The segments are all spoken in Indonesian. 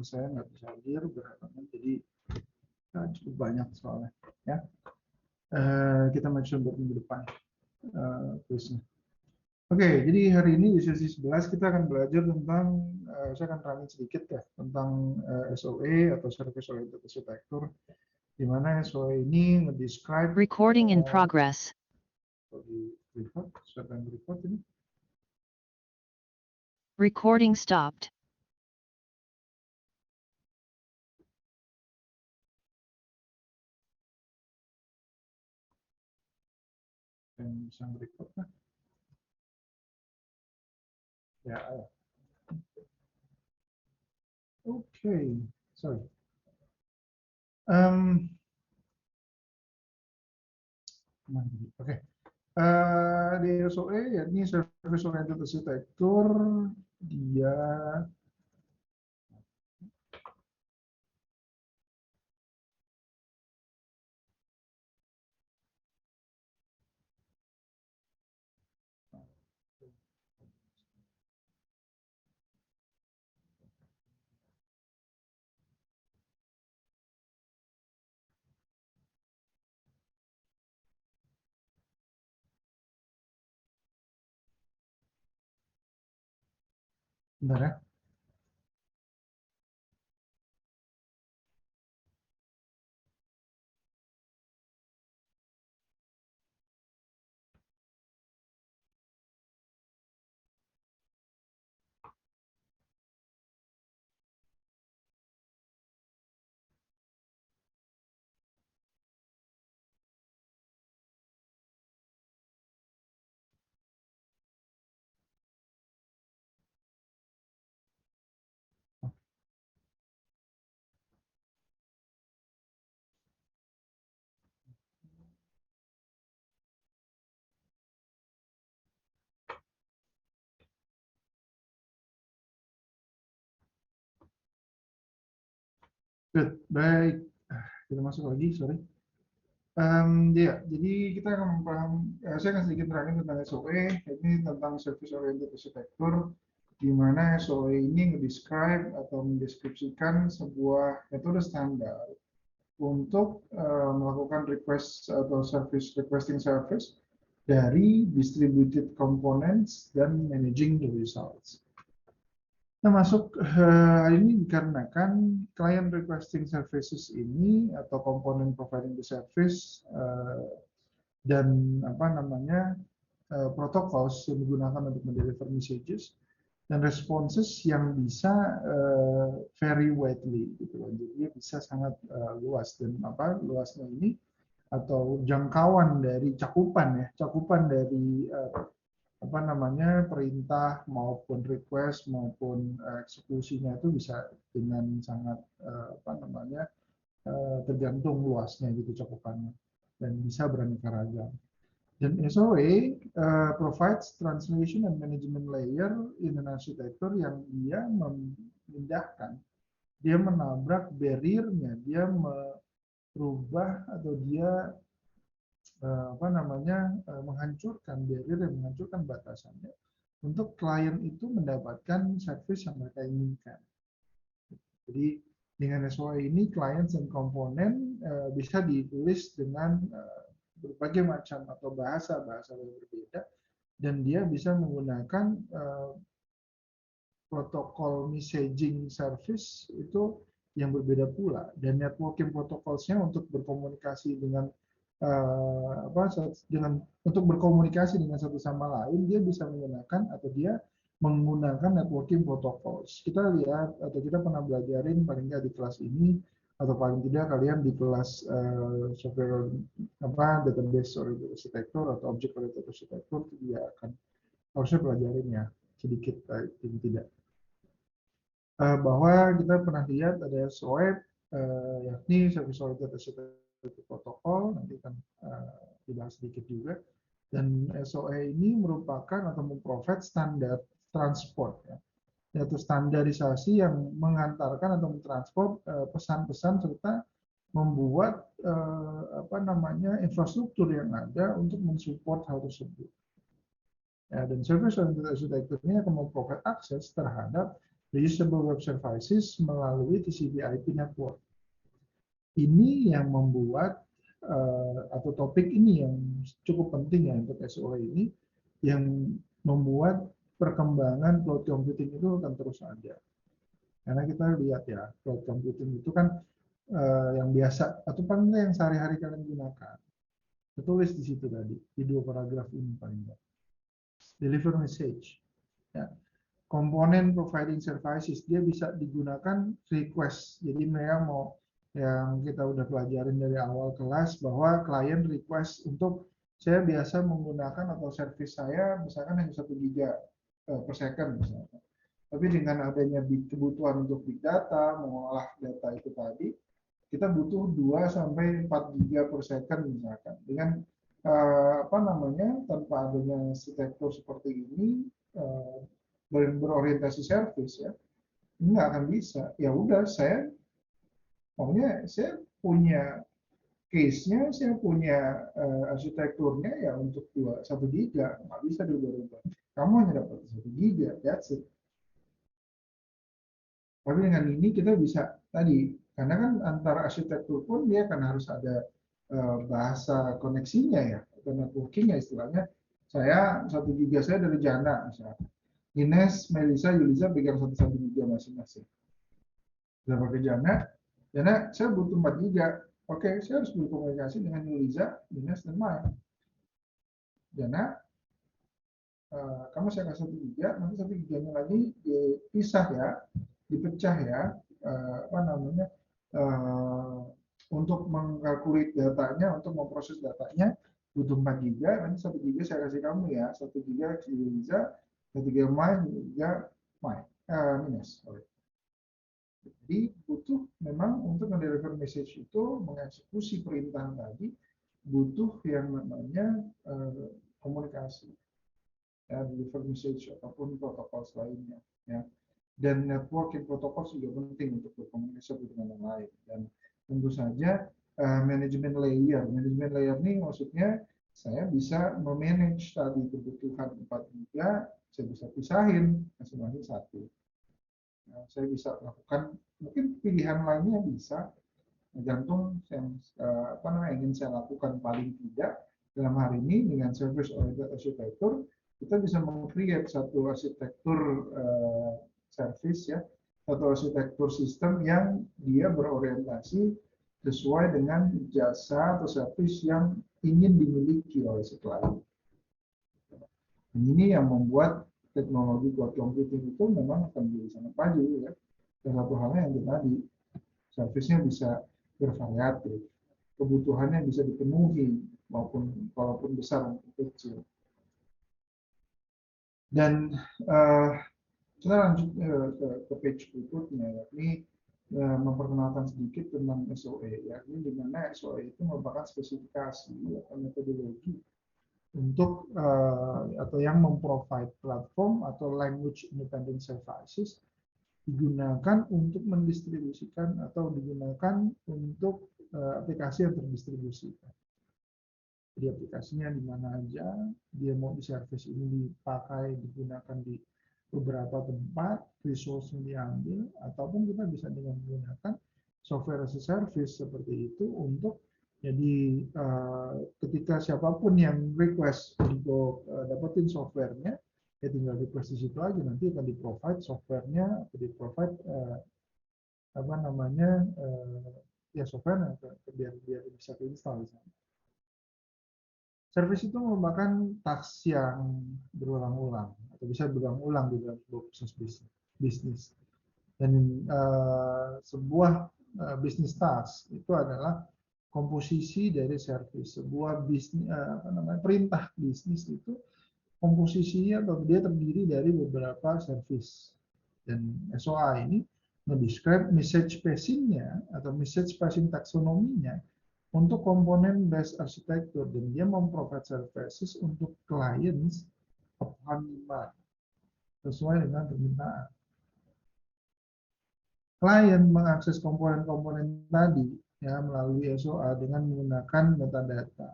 saya nggak bisa hadir berhalangan, jadi cukup banyak soalnya. Ya, kita mencoba buat minggu depan kuisnya. Oke, jadi hari ini di sesi 11 kita akan belajar tentang, saya akan terangin sedikit ya, tentang SOA atau Service Oriented Architecture, di mana SOA ini nge-describe Recording in progress. Siapa yang record ini? Recording stopped. Yang bisa record kan? Ya, ayo. Oke, sorry. Oke. Di SOA ya ini Service Oriented Architecture, dia bentar ya. Good, baik. Kita masuk lagi, sorry. Jadi kita akan saya akan sedikit terangin tentang SOA, ini tentang Service Oriented Architecture, di mana SOA ini nge-describe atau mendeskripsikan sebuah metode standar untuk melakukan request atau requesting service dari distributed components dan managing the results. Kita masuk ini dikarenakan client requesting services ini atau komponen providing the service dan protocols yang digunakan untuk mendeliver messages dan responses yang bisa very widely gitu. Jadi bisa sangat luas, dan luasnya ini atau jangkauan dari cakupan dari perintah maupun request maupun eksekusinya itu bisa dengan sangat tergantung luasnya gitu cakupannya, dan bisa beraneka ragam. Dan SOA provides translation and management layer in an architecture yang dia memindahkan, dia menabrak barrier-nya, dia merubah atau dia menghancurkan barrier dan menghancurkan batasannya untuk klien itu mendapatkan service yang mereka inginkan. Jadi dengan SOA ini klien dan komponen bisa ditulis dengan berbagai macam atau bahasa yang berbeda, dan dia bisa menggunakan protokol messaging service itu yang berbeda pula, dan networking protokolnya untuk berkomunikasi dengan untuk berkomunikasi dengan satu sama lain, dia bisa menggunakan atau dia menggunakan networking protocols. Kita lihat atau kita pernah belajarin paling nggak di kelas ini, atau paling tidak kalian di kelas software database oriented architecture atau object oriented architecture, dia akan harusnya pelajarin ya sedikit tidak. Bahwa kita pernah lihat ada SOA yakni Service Oriented Architecture Protocol, nanti akan dibahas sedikit juga. Dan SOA ini merupakan atau memprovide standar transport, ya, yaitu standarisasi yang mengantarkan atau mentransport pesan-pesan serta membuat infrastruktur yang ada untuk mensupport hal tersebut. Ya, dan Service Oriented Architecture ini akan memprovide akses terhadap reusable web services melalui TCP/IP network. Ini yang membuat atau topik ini yang cukup penting ya untuk SOA ini, yang membuat perkembangan cloud computing itu akan terus ada. Karena kita lihat ya, cloud computing itu kan yang biasa atau paling yang sehari-hari kalian gunakan. Tertulis di situ tadi, di 2 paragraf ini paling enggak. Deliver message. Ya. Komponen providing services, dia bisa digunakan request. Jadi mereka mau, yang kita udah pelajarin dari awal kelas, bahwa klien request untuk saya biasa menggunakan atau service saya misalkan hanya 1 giga per second misalkan. Tapi dengan adanya kebutuhan untuk big data, mengolah data itu tadi, kita butuh 2 sampai 4 giga per second misalkan. Dengan tanpa adanya arsitektur seperti ini, berorientasi service ya, ini nggak akan bisa. Ya udah, saya punya case-nya, saya punya arsitekturnya ya untuk 1 giga, nggak bisa diubah-ubah. Kamu hanya dapat 1 giga, that's it. Tapi dengan ini kita bisa tadi, karena kan antara arsitektur pun dia kan harus ada bahasa koneksinya ya, atau networking-nya istilahnya. Saya 1 giga saya dari Jana misalnya. Ines, Melisa, Yulisa pegang 1 giga masing-masing. Sudah pakai Jana, saya butuh 4 giga. Oke, saya harus berkomunikasi dengan Yulisa, Ines, dan Mai. Jana, kamu saya kasih 1 giga, nanti 1 giganya lagi dipisah ya, dipecah ya, untuk mengkalkulit datanya, untuk memproses datanya, butuh 4 giga, nanti 1 giga saya kasih kamu ya, 1 giga Yulisa, 1 giga Mai, 1 giga Ines. Jadi butuh memang untuk mendeliver message itu, mengeksekusi perintah tadi, butuh yang namanya komunikasi, ya, deliver message ataupun protokol lainnya. Ya. Dan networking protokol juga penting untuk berkomunikasi dengan yang lain. Dan tentu saja manajemen layer. Manajemen layer ini maksudnya saya bisa memanage tadi kebutuhan 4 giga, saya bisa pisahin masing-masing 1. Nah, saya bisa lakukan mungkin pilihan lainnya bisa tergantung yang ingin saya lakukan. Paling tidak dalam hari ini dengan service oriented architecture kita bisa meng-create satu arsitektur service ya, satu arsitektur sistem yang dia berorientasi sesuai dengan jasa atau service yang ingin dimiliki oleh si klien. Ini yang membuat teknologi cloud computing itu memang akan menjadi sangat maju ya. Dan satu halnya yang tadi, servisnya bisa bervariatif, kebutuhannya bisa dipenuhi maupun walaupun besar maupun kecil. Dan kita lanjut ke page berikutnya, yakni memperkenalkan sedikit tentang SOA, yakni di mana SOA itu merupakan spesifikasi atau metodologi untuk atau yang memprovide platform atau language independent services digunakan untuk mendistribusikan atau digunakan untuk aplikasi yang terdistribusikan. Jadi aplikasinya di mana aja, dia mau di service ini dipakai, digunakan di beberapa tempat, resource yang diambil, ataupun kita bisa dengan menggunakan software as a service seperti itu untuk jadi ketika siapapun yang request untuk dapetin softwarenya, ya tinggal request di situ aja, nanti akan di-provide softwarenya, atau di-provide ya software biar bisa di-install. Service itu merupakan task yang berulang-ulang atau bisa berulang-ulang di dalam proses bisnis. Dan sebuah bisnis task itu adalah komposisi dari service. Sebuah bisnis perintah bisnis itu komposisinya atau dia terdiri dari beberapa service. Dan SOA ini mendescribe message passing-nya atau message passing taksonominya untuk komponen based architecture, dan dia memprovide services untuk clients upon demand sesuai dengan permintaan. Klien mengakses komponen-komponen tadi ya melalui SOA dengan menggunakan metadata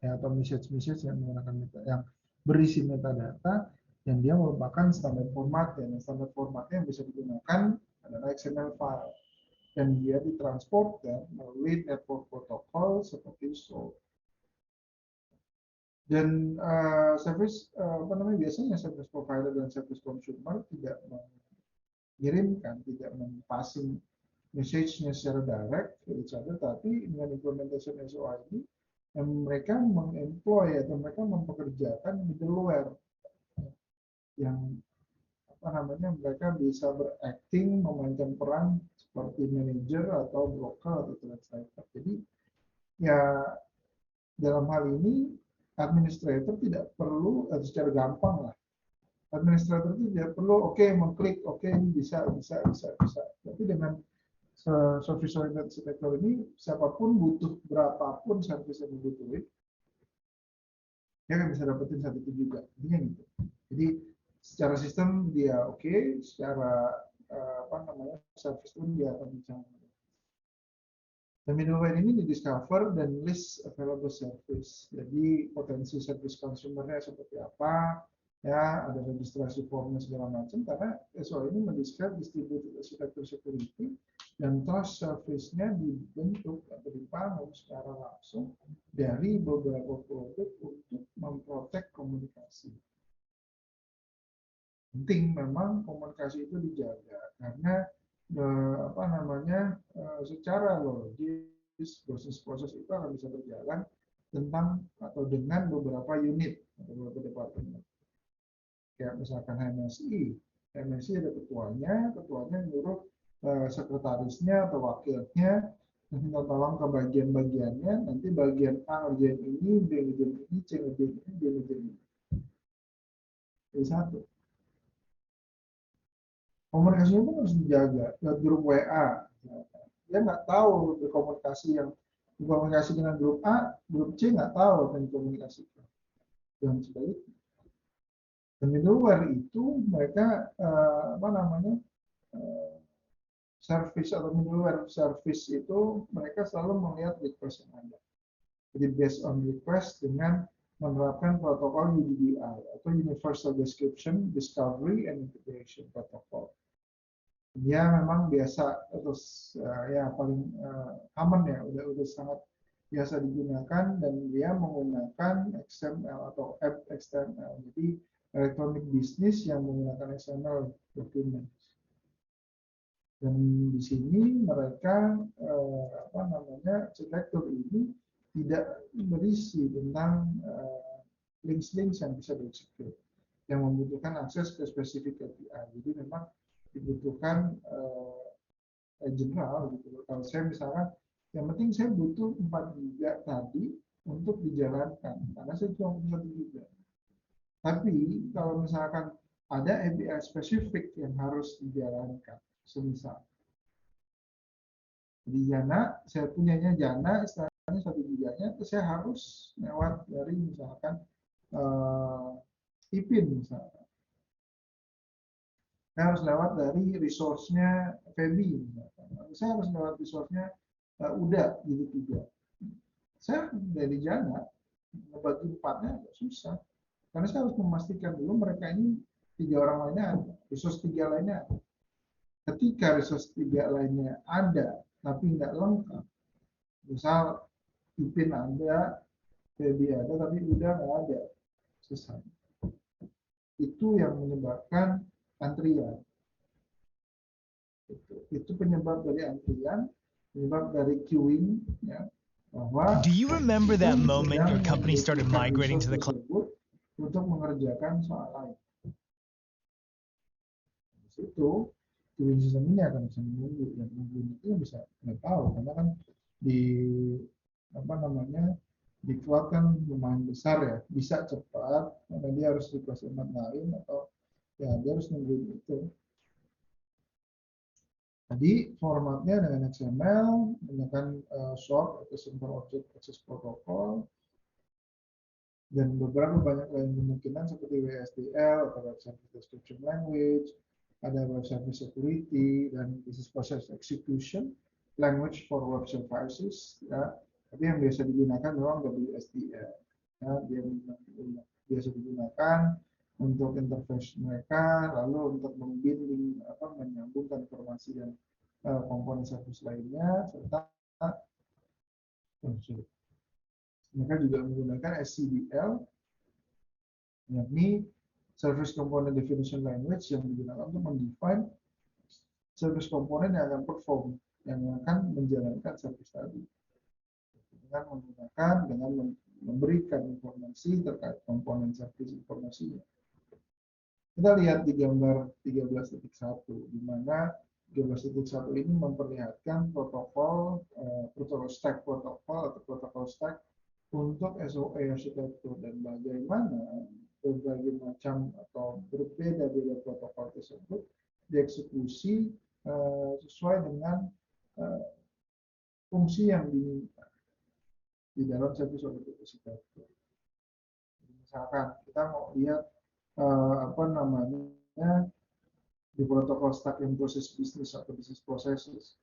ya, atau message yang menggunakan yang berisi metadata Dan dia merupakan standar format, dan standar formatnya yang bisa digunakan adalah XML file. Dan dia ditransporter melalui network protokol seperti SOAP. Dan biasanya service provider dan service consumer tidak mengirimkan, tidak passing message-nya secara direct ke each other, tapi dengan implementation SOA ini mereka mengemploy atau mereka mempekerjakan middleware yang mereka bisa beracting, memainkan peran seperti manager atau broker atau translator. Jadi ya dalam hal ini administrator tidak perlu secara gampang lah. Administrator itu tidak perlu mengklik ini bisa. Tapi dengan service oriented architecture ini siapapun butuh berapapun service yang dibutuhin, dia akan bisa dapetin saat itu juga. Intinya gitu. Jadi secara sistem dia secara service pun dia akan bisa. Dan middleware ini di-discover dan list available service. Jadi potensi service consumer-nya seperti apa, ya ada registrasi formnya segala macam, karena SOA ini mendescribe distributed architecture security dan trust service-nya dibentuk atau dibangun secara langsung dari beberapa produk untuk memprotek komunikasi. Penting memang komunikasi itu dijaga karena secara logis proses itu akan bisa berjalan tentang atau dengan beberapa unit atau beberapa departemen. Kayak misalkan MSI ada ketuanya nyuruh sekretarisnya atau wakilnya minta tolong ke bagian-bagiannya, nanti bagian A ngerjain ini, B ngerjain ini, C ngerjain ini, D ngerjain ini. Jadi satu. Komunikasinya pun harus dijaga. Lewat grup WA, dia nggak tahu berkomunikasi dengan grup A, grup C nggak tahu dan komunikasikan. Dan sebaliknya. Dan middleware itu mereka service atau middleware service itu mereka selalu melihat request yang ada. Jadi based on request dengan menerapkan protokol UDDI atau Universal Description, Discovery, and Integration Protocol. Dia memang biasa terus paling aman ya, udah sangat biasa digunakan, dan dia menggunakan XML atau XML. Jadi electronic business yang menggunakan XML document. Dan di sini mereka arsitektur ini tidak berisi tentang links-links yang bisa di-execute, yang membutuhkan akses ke spesifik API. Jadi memang dibutuhkan general gitu. Kalau saya misalkan yang penting saya butuh 4 GB tadi untuk dijalankan karena saya cuma punya 1 GB. Tapi kalau misalkan ada API spesifik yang harus dijalankan, semisal di Jana, saya punyanya Jana, istilahnya 1 GB-nya, terus saya harus lewat dari misalkan IPIN misalkan. Saya harus lewat dari resource-nya Febi. Saya harus lewat resource-nya UDA gitu 3. Saya dari Jana membagi 4-nya agak susah. Karena saya harus memastikan dulu mereka ini 3 orang lainnya ada, resource 3 lainnya ada. Ketika resource 3 lainnya ada, tapi nggak lengkap, misal IPIN ada, Febi ada, tapi UDA nggak ada, susah. Itu yang menyebabkan antrian. Itu penyebab dari antrian, penyebab dari queuing, ya, bahwa Do you remember that moment your company started migrating to the cloud? Untuk mengerjakan soal lain. Itu queuing system ini akan bisa menunggu, dan menunggu itu bisa nggak tahu karena kan di di cloud kan lumayan besar ya, bisa cepat karena dia harus request element lain atau ya dia harus nungguin itu. Jadi formatnya dengan XML, menggunakan SOAP atau Simple Object Access Protocol, dan beberapa banyak lain kemungkinan seperti WSDL atau Web Service Description Language, ada Web Service Security, dan Business Process Execution Language for Web Services. Ya. Tapi yang biasa digunakan memang WSDL. Ya, dia biasa digunakan untuk interface mereka, lalu untuk membinding menyambungkan informasi dan komponen service lainnya, serta mereka juga menggunakan SCDL, yakni Service Component Definition Language, yang digunakan untuk mendefine service komponen yang akan perform, yang akan menjalankan service tadi, dengan memberikan informasi terkait komponen service informasinya. Kita lihat di gambar 13.1, di mana 13.1 ini memperlihatkan protokol stack protokol atau protokol stack untuk SOA arsitektur, dan bagaimana berbagai macam atau berbeda-beda protokol tersebut dieksekusi sesuai dengan fungsi yang diminta di dalam service oriented arsitektur. Misalkan kita mau lihat di protokol stack in process business atau business processes.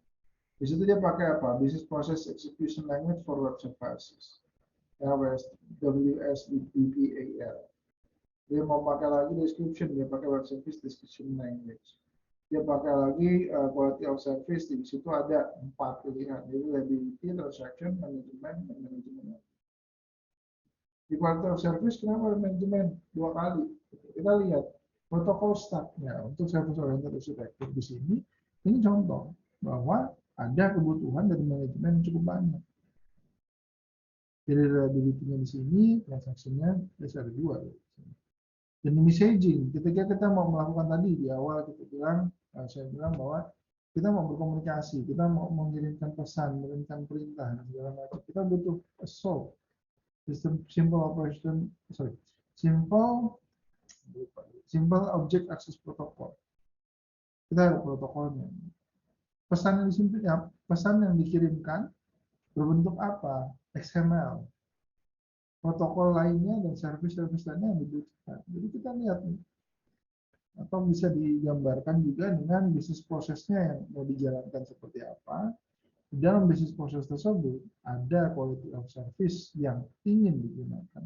Di situ dia pakai apa? Business Process Execution Language for Web Services. Ya, WSDPAL. Dia mau pakai lagi description, dia pakai Web Service Description Language. Dia pakai lagi Quality of Service, di situ ada 4 pilihan, yaitu Reliability, Transaction, Management, dan Management. Di Quality of Service, kenapa manajemen 2 kali? Kita lihat protokol stack-nya untuk service oriented architecture di sini. Ini contoh bahwa ada kebutuhan dari manajemen yang cukup banyak. Jadi reliability-nya di sini, transaksinya ada 2. Dan messaging, ketika kita mau melakukan tadi di awal saya bilang bahwa kita mau berkomunikasi, kita mau mengirimkan pesan, mengirimkan perintah, dan segala macam. Kita butuh SOAP, Simple Object Access Protocol. Kita ada protokolnya. Pesan yang dikirimkan berbentuk apa? XML. Protokol lainnya dan service-service lainnya yang dibutuhkan. Jadi kita lihat nih, atau bisa digambarkan juga dengan bisnis prosesnya yang mau dijalankan seperti apa. Di dalam bisnis proses tersebut ada quality of service yang ingin digunakan,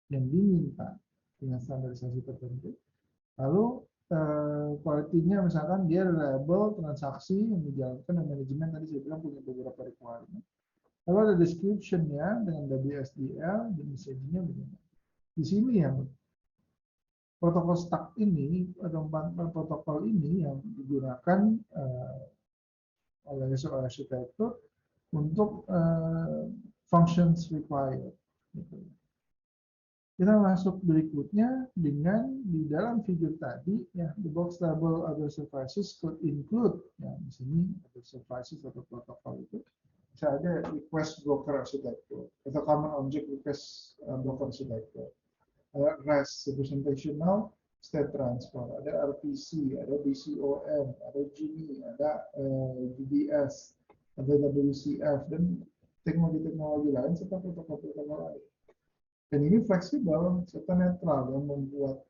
yang diminta dengan standarisasi tertentu. Lalu quality-nya misalkan dia reliable, transaksi yang dijalankan, dan manajemen tadi saya bilang punya beberapa requirement. Lalu ada description-nya dengan WSDL, dan messaging-nya begini. Di sini yang protokol stack ini atau protokol ini yang digunakan oleh SOA arsitektur untuk functions required. Gitu. Kita masuk berikutnya dengan di dalam figur tadi, ya, the box label other services could include, ya, di sini other services atau protokol itu bisa ada request broker arsitektur atau common object request broker arsitektur, ada REST representational state transfer, ada RPC, ada DCOM, ada GNI, ada GDS, ada WCF, dan teknologi-teknologi lain serta protokol-protokol lain. Dan ini fleksibel serta netral yang membuat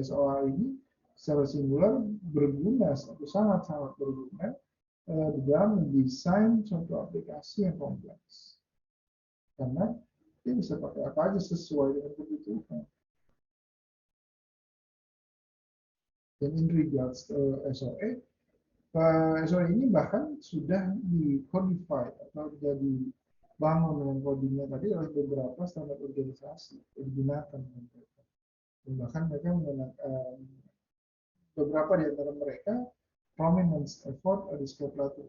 SOA ini secara singular berguna atau sangat-sangat berguna di dalam mendesain suatu aplikasi yang kompleks. Karena dia bisa pakai apa aja sesuai dengan kebutuhan. Dan in regards to SOA, SOA ini bahkan sudah di-codify atau sudah dibangun dengan codingnya tadi oleh beberapa standar organisasi yang digunakan dengan mereka. Dan bahkan mereka menggunakan beberapa di antara mereka prominence effort or discovery.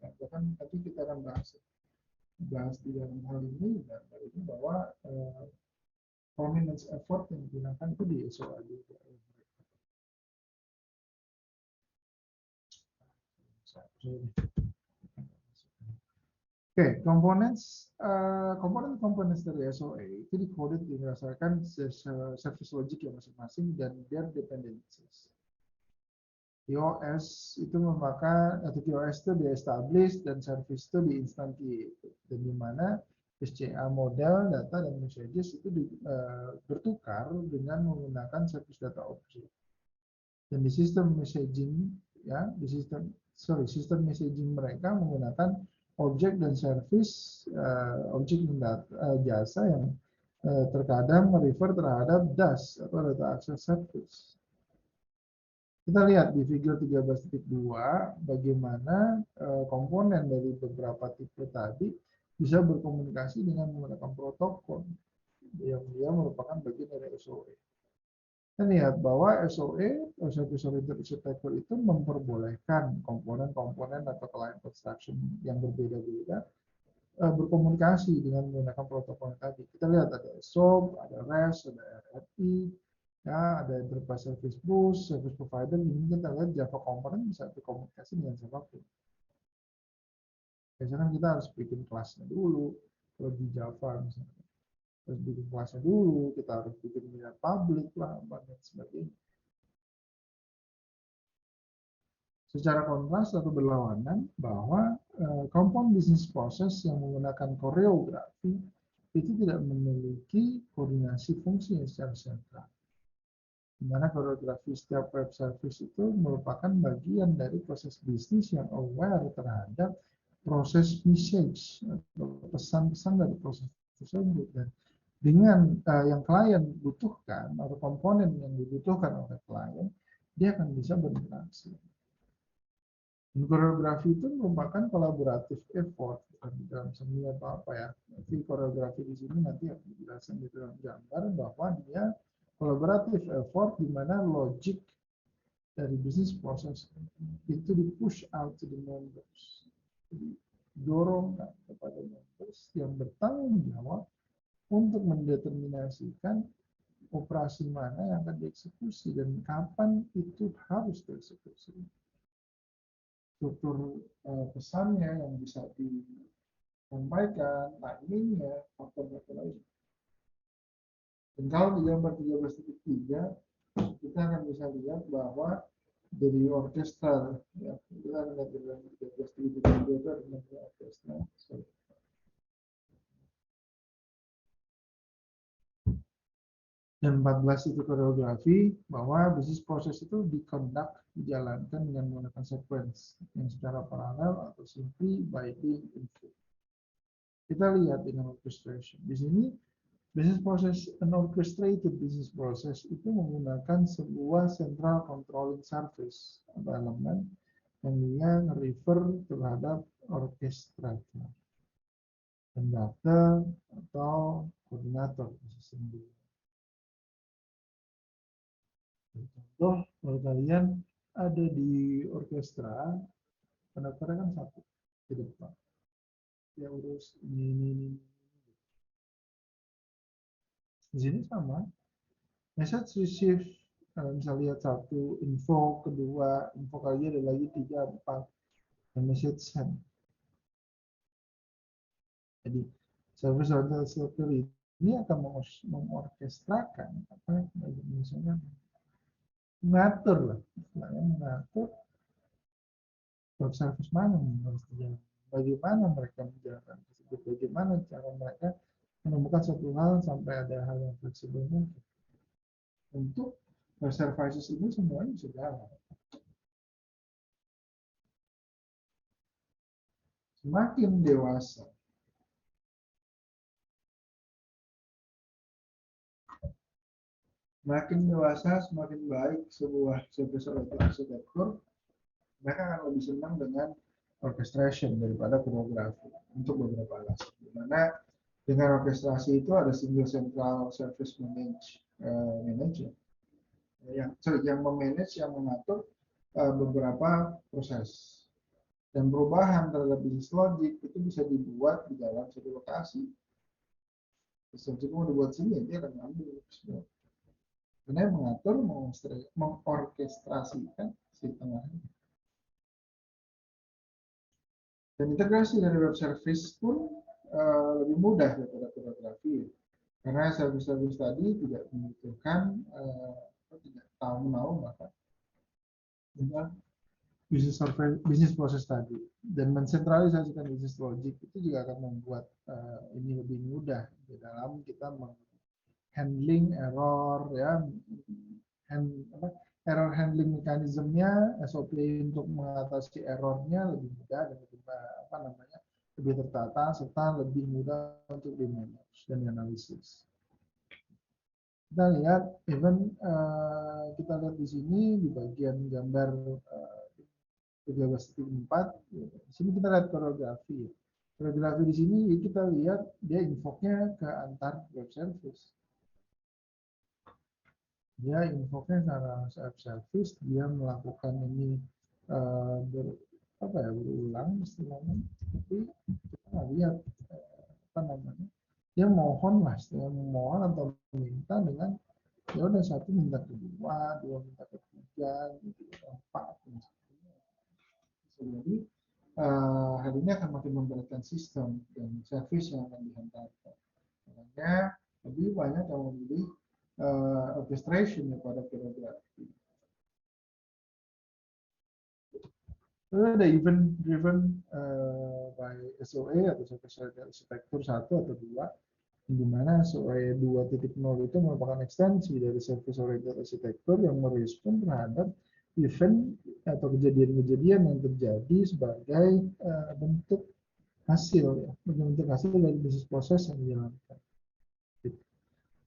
Nah, bahkan nanti kita akan bahas di dalam hal ini, dan hal ini bahwa prominence effort yang digunakan itu di SOA juga. Oke, komponen dari SOA itu dikode berdasarkan service logic yang masing-masing dan their dependencies. QoS itu memakai, atau QoS itu di-establish dan service itu di-instantiate. Dan di mana SCA model, data, dan messages itu bertukar dengan menggunakan service data object. Dan di sistem messaging, ya, di sistem messaging mereka menggunakan objek dan service, objek dan jasa yang terkadang merefer terhadap DAS atau Data Access Service. Kita lihat di figure 13.2 bagaimana komponen dari beberapa tipe tadi bisa berkomunikasi dengan menggunakan protokol yang dia merupakan bagian dari SOA. Kita lihat bahwa SOA, Service Oriented Architecture itu memperbolehkan komponen-komponen atau client abstraction yang berbeda-beda berkomunikasi dengan menggunakan protokol tadi. Kita lihat ada SOAP, ada REST, ada RFI, ya, ada Enterprise Service Bus, Service Provider. Ini kita lihat Java Component bisa berkomunikasi dengan siapapun. Biasanya kan kita harus bikin kelasnya dulu, kalau di Java misalnya. Harus bikin kelasnya dulu, kita harus bikin minat public lah, dan sebagainya. Secara kontras atau berlawanan bahwa compound business process yang menggunakan koreografi itu tidak memiliki koordinasi fungsi secara sentral. Di mana koreografi setiap web service itu merupakan bagian dari proses bisnis yang aware terhadap proses message atau pesan-pesan dari proses tersebut. Dan dengan yang klien butuhkan atau komponen yang dibutuhkan oleh klien, dia akan bisa berinteraksi. Koreografi itu merupakan kolaboratif effort, bukan di dalam seni atau apa ya. Tapi koreografi di sini nanti akan dijelaskan di dalam gambar bahwa dia kolaboratif effort di mana logic dari bisnis proses itu di-push out to the members. Didorongkan kepada members yang bertanggung jawab untuk mendeterminasikan operasi mana yang akan dieksekusi dan kapan itu harus dieksekusi. Struktur pesannya yang bisa disampaikan, timingnya, faktor-faktor lain. Dan kalau di gambar 13.3, kita akan bisa lihat bahwa dari orkestra, ya, kita akan lihat di gambar 13.3 itu ada namanya orkestra. Dan 14 itu koreografi, bahwa bisnis proses itu dijalankan dengan menggunakan sequence yang secara paralel atau simply binding input. Kita lihat dengan orchestration. Di sini business process, an orchestrated business process itu menggunakan sebuah central controlling service atau elemen yang dia refer terhadap orchestrator, conductor atau koordinator sendiri. Contoh, kalau kalian ada di orkestra, konduktornya kan satu di depan. Dia urus ini. Di sini sama. Message receive, kalian bisa lihat satu, info, kedua, info kali ada lagi 3, 4, dan message send. Jadi, service order ini akan mengorkestrakan apa misalnya mengatur lah, istilahnya mengatur web service mana yang harus dijalankan, bagaimana mereka menjalankan tersebut, bagaimana cara mereka menemukan satu hal sampai ada hal yang fleksibel mungkin. Untuk web services ini semuanya bisa jalan. Semakin dewasa, semakin baik sebuah service oriented architecture, mereka akan lebih senang dengan orchestration daripada koreografi untuk beberapa alasan. Dimana dengan orkestrasi itu ada single central service manager yang memanage, yang mengatur beberapa proses. Dan perubahan terhadap bisnis logic itu bisa dibuat di dalam satu lokasi. Seperti mau dibuat sini, dia akan ambil semua. Karena yang mengatur, mengorkestrasikan si tengahnya. Dan integrasi dari web service pun lebih mudah daripada koreografi. Karena service-service tadi tidak membutuhkan tidak tahu bahkan dengan bisnis proses tadi. Dan mensentralisasikan bisnis logic itu juga akan membuat ini lebih mudah di dalam kita handling error, ya, error handling mekanismenya, SOP untuk mengatasi errornya lebih mudah dan lebih tertata serta lebih mudah untuk di manage dan dianalisis. Kita lihat even kita lihat di sini di bagian gambar 13.4. Di sini kita lihat koreografi. Koreografi di sini kita lihat dia invoke-nya ke antar web service. Dia invoke-nya ke web service, dia melakukan ini berulang istilahnya, tapi kita nggak lihat apa namanya. Dia mohon lah, mohon atau minta dengan ya udah satu minta kedua, dua minta ketiga, gitu, empat. Jadi hal ini akan makin memberatkan sistem dan service yang akan dihantarkan. Makanya lebih banyak yang memilih orchestration daripada koreografi. Ada event driven by SOA atau Service Architecture 1 atau 2, di mana SOA 2.0 itu merupakan ekstensi dari Service Oriented Architecture yang merespon terhadap event atau kejadian-kejadian yang terjadi sebagai bentuk hasil, ya, bentuk hasil dari bisnis proses yang dijalankan.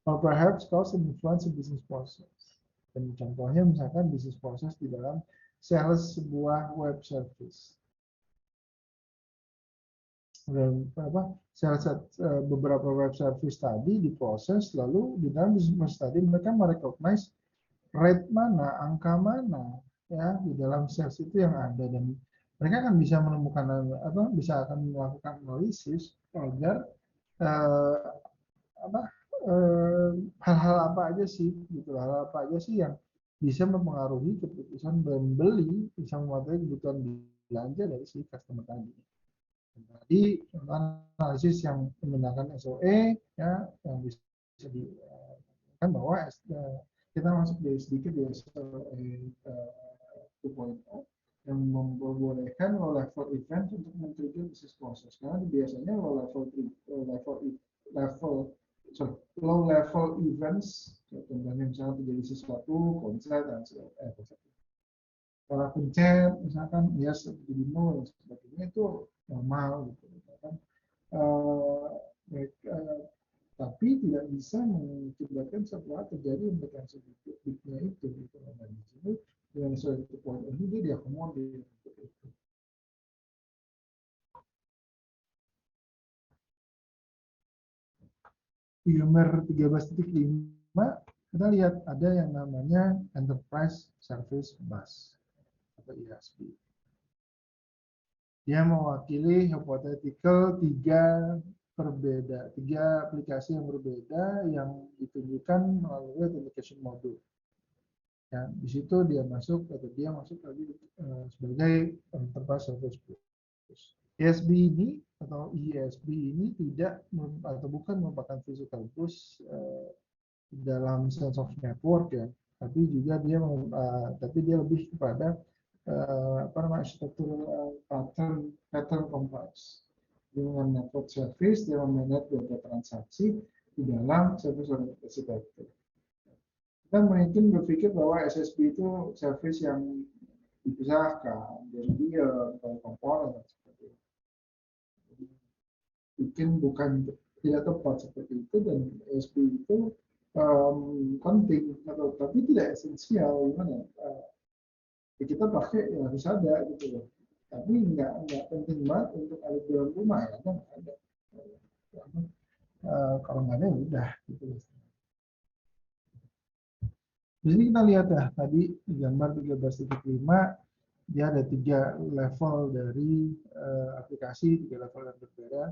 Or perhaps cause and influence a business process. Dan contohnya misalkan bisnis proses di dalam sales sebuah web service. Dan beberapa web service tadi diproses, lalu di dalam bisnis tadi mereka merecognize rate mana, angka mana, ya di dalam sales itu yang ada, dan mereka akan bisa menemukan akan melakukan analisis agar hal-hal apa aja sih gitu, hal apa aja sih yang bisa mempengaruhi keputusan membeli, bisa mematuhi kebutuhan belanja dari si customer tadi. Tadi analisis yang menggunakan SOE ya, yang bisa dikatakan bahwa kita masuk dari sedikit di SOE 2.0 yang membolehkan low level event untuk men-trigger business process. Karena biasanya low level events, contohnya misalnya terjadi sesuatu, konser dan kalau pencet misalkan ya seperti demo dan sebagainya itu normal gitu kan. Tapi tidak bisa mengakibatkan setelah terjadi intervensi bignya itu gitu. Dan di sini dengan suatu poin ini dia diakomodir untuk itu. Di gambar 13.5 kita lihat ada yang namanya Enterprise Service Bus atau ESB. Dia mewakili hypothetical tiga aplikasi yang berbeda yang ditunjukkan melalui authentication module. Ya, di situ dia masuk tadi sebagai Enterprise Service Bus. ESB ini atau ESB ini bukan merupakan physical bus dalam sense of network ya, tapi juga dia lebih kepada arsitektur pattern kompleks. Dengan network service dia memanage beberapa transaksi di dalam service oriented architecture. Kita mungkin berpikir bahwa SSB itu service yang dipisahkan dari dia atau komponen dan sebagainya. Mungkin bukan tidak tepat seperti itu, dan SSB itu penting atau tapi tidak esensial. Gimana? Kita pakai ya harus ada gitu loh, tapi nggak penting banget untuk ada di dalam rumah ya, kan ada. Kalau nggak ada ya udah gitu. Di sini kita lihat ya tadi di gambar 13.5 dia ada 3 level dari aplikasi, 3 level yang berbeda.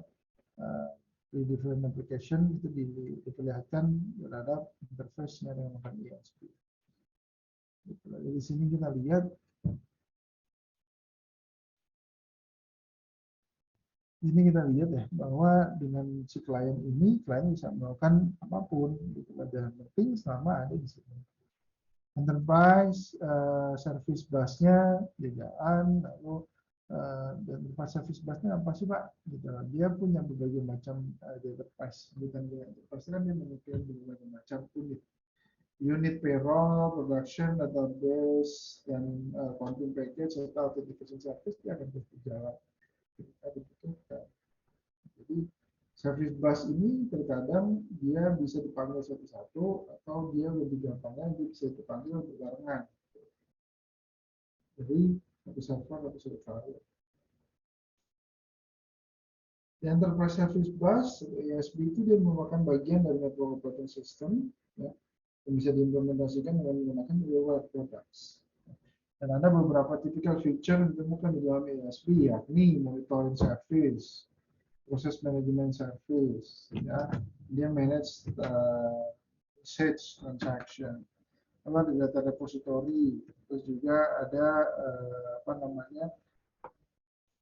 Di different application itu diperlihatkan terhadap interface-nya dengan ESB. Di sini kita lihat ya bahwa dengan si klien ini, klien bisa melakukan apapun gitu, dan penting selama ada di sini. Enterprise service busnya jagaan, lalu dan service busnya apa sih Pak? Gitu. Dia punya berbagai macam enterprise. Bukan dia enterprise kan dia memiliki berbagai macam unit payroll, production, database, dan content package serta authentication service dia akan terus berjalan. Kita dibutuhkan. Jadi Service bus ini terkadang dia bisa dipanggil satu-satu atau dia lebih gampangnya dia bisa dipanggil berbarengan. Jadi satu server atau satu firewall. Di Enterprise Service Bus atau ESB itu dia merupakan bagian dari network operating system, ya, yang bisa diimplementasikan dengan menggunakan web products. Dan ada beberapa typical feature yang ditemukan di dalam ESB, yakni monitoring service, proses manajemen service, ya, dia manage usage transaction, ada data repository, terus juga ada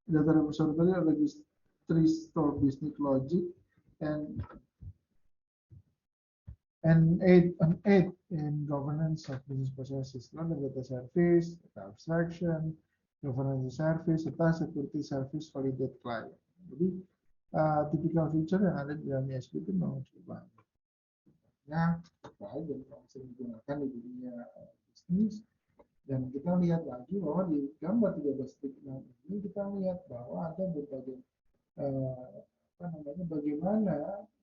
data repository, registry store business logic, and eight in governance of business processes, lalu data service, data abstraction, governance service, serta security service validate client. Jadi typical feature yang ada di dalam ESB itu memang cukup banyak. Ya, baik dan sering digunakan di dunia bisnis. Dan kita lihat lagi bahwa di gambar 13.6 ini kita lihat bahwa ada berbagai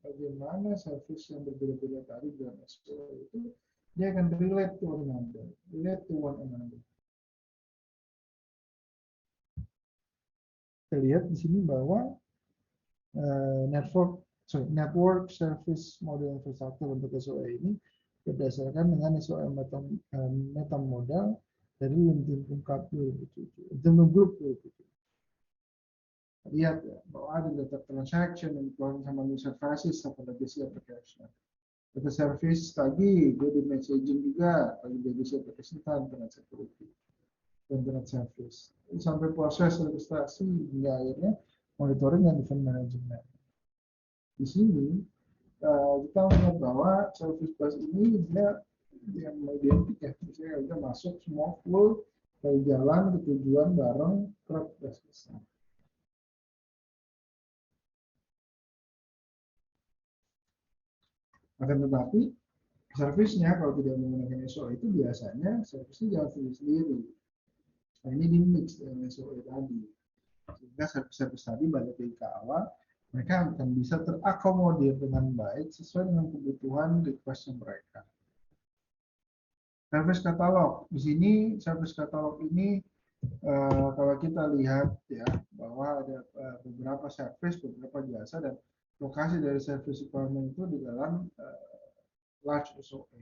bagaimana service yang berbeda-beda tadi dalam SQL itu dia akan relate to one another. Kita lihat di sini bahwa network service model infrastructure untuk SOA ini berdasarkan dengan SOA metamodal dari Linting Group 2007. Lihat ya, bahwa ada data transaction yang dikeluarkan sama new services atau legacy application. Data service tadi dia di messaging juga, bagi legacy application dan internet security, internet service. Sampai proses registrasi hingga akhirnya monitoring dan event management. Di sini kita melihat bahwa service bus ini dia yang identik ya, misalnya udah masuk semua full dari jalan ke tujuan bareng truk besar. Akan tetapi servisnya kalau tidak menggunakan SOA itu biasanya servisnya jangan sendiri-sendiri. Nah, ini di mix dengan SOA tadi. Sehingga servis tadi balik ke awal, mereka akan bisa terakomodir dengan baik sesuai dengan kebutuhan request mereka. Service katalog. Di sini service katalog ini kalau kita lihat ya bahwa ada beberapa service, beberapa jasa dan lokasi dari service requirement itu di dalam large SOA.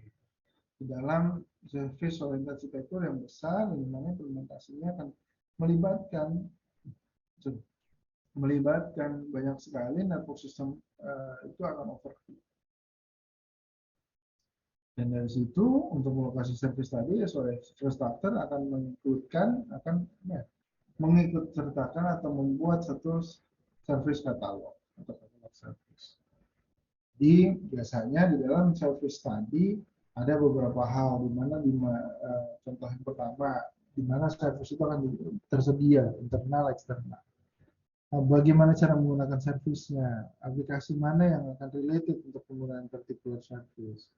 Di dalam service oriented arsitektur yang besar, di mana implementasinya akan melibatkan banyak sekali network system itu akan overview. Dan dari situ untuk lokasi service tadi SOA starter akan mengikut sertakan atau membuat satu service katalog atau katalog service. Biasanya di dalam service tadi ada beberapa hal di mana contoh yang pertama di mana service itu akan tersedia internal eksternal. Nah, bagaimana cara menggunakan servisnya? Aplikasi mana yang akan related untuk penggunaan particular service?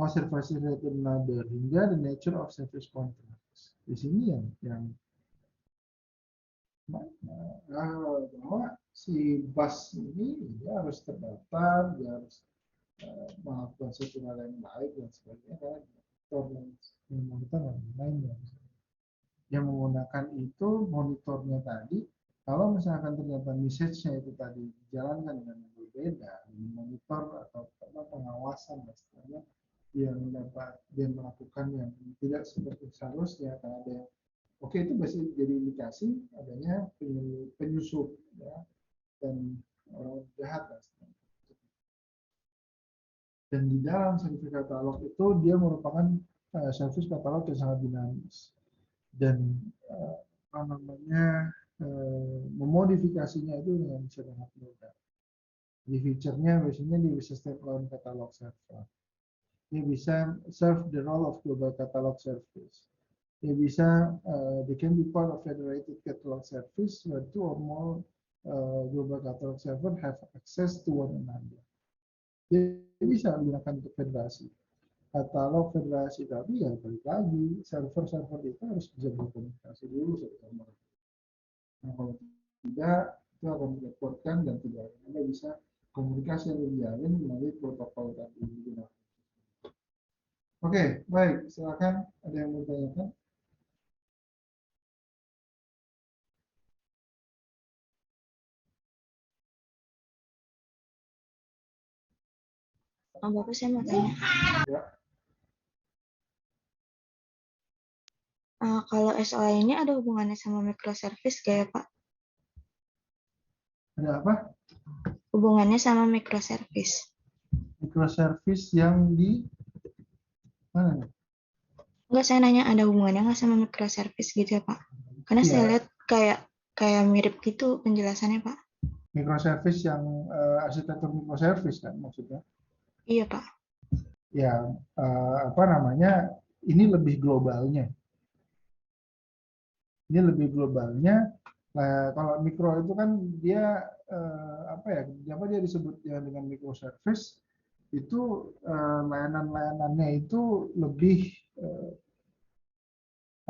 Service related another hingga the nature of service contracts. Di sini yang bahwa si bus ini dia harus terdaftar, dia harus melakukan sesuatu hal yang baik dan sebagainya karena monitor dan lainnya. Yang menggunakan itu monitornya tadi, kalau misalkan ternyata message-nya itu tadi dijalankan dengan berbeda, monitor atau pengawasan misalnya dia melakukan yang tidak seperti seharusnya karena ada oke, itu pasti jadi indikasi adanya penyusup ya, dan orang jahat. Dan di dalam service katalog itu dia merupakan service katalog yang sangat dinamis dan memodifikasinya itu dengan sangat mudah. Di feature-nya biasanya dia bisa standalone katalog server. Dia bisa serve the role of global catalog service. Dia bisa, they can be part of federated catalog service where two or more global catalog server have access to one another. Dia bisa digunakan untuk federasi. Katalog federasi tapi ya balik lagi, server-server itu harus bisa berkomunikasi dulu sama mereka. Nah, kalau tidak, itu akan dilaporkan dan tidak ada bisa komunikasi yang dijalin melalui protokol tadi. Oke, baik. Silakan. Ada yang mau ditanyakan? Bapak saya mau tanya. Ya. Kalau SOA ini ada hubungannya sama microservice gak ya Pak? Ada apa? Hubungannya sama microservice. Microservice yang di mana nih? Enggak, saya nanya ada hubungannya nggak sama microservice gitu ya Pak? Karena saya Iya, lihat kayak mirip gitu penjelasannya Pak. microservice yang arsitektur microservice kan maksudnya. Iya Pak. Ya, apa namanya? Ini lebih globalnya. Ini lebih globalnya. Nah, kalau mikro itu kan dia apa ya? Apa dia disebutnya dengan microservice itu layanan-layanannya itu lebih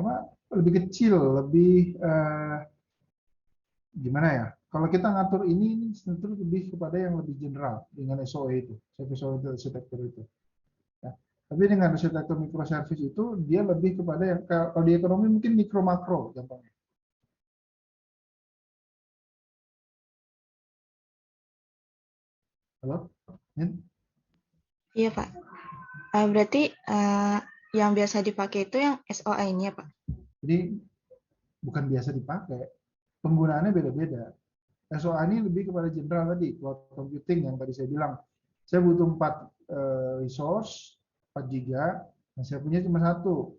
apa? Lebih kecil, lebih gimana ya? Kalau kita ngatur ini tentu lebih kepada yang lebih general dengan SOA itu, service oriented architecture itu. Ya. Tapi dengan arsitektur microservice itu dia lebih kepada yang kalau di ekonomi mungkin mikro makro gampangnya. Halo? Iya Pak. Berarti yang biasa dipakai itu yang SOA ini ya Pak? Jadi bukan biasa dipakai, penggunaannya beda-beda. SOA ini lebih kepada general tadi, cloud computing yang tadi saya bilang. Saya butuh 4 resource, 4 giga, dan saya punya cuma satu.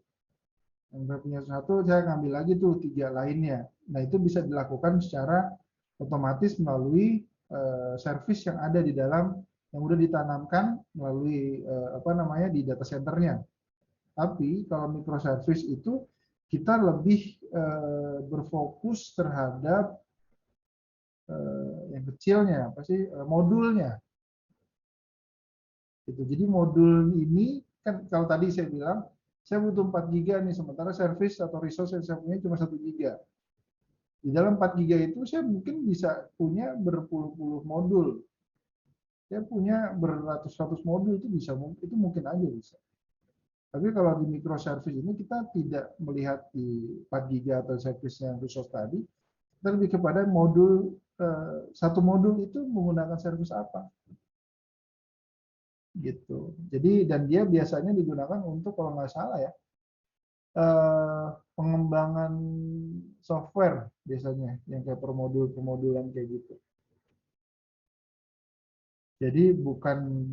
Yang saya punya satu, saya ngambil lagi tuh 3 lainnya. Nah itu bisa dilakukan secara otomatis melalui service yang ada di dalam yang udah ditanamkan melalui apa namanya di data centernya. Tapi kalau microservice itu kita lebih berfokus terhadap yang kecilnya apa sih modulnya. Gitu. Jadi modul ini kan kalau tadi saya bilang saya butuh 4 giga nih sementara service atau resource yang saya punya cuma 1 giga. Di dalam 4 giga itu saya mungkin bisa punya berpuluh-puluh modul. Saya punya beratus-ratus modul itu bisa itu mungkin aja bisa. Tapi kalau di microservice ini kita tidak melihat di 4 giga atau service-nya resource tadi, kita lebih kepada modul satu modul itu menggunakan service apa gitu. Jadi dan dia biasanya digunakan untuk kalau nggak salah ya pengembangan software biasanya yang kayak permodulan kayak gitu. Jadi bukan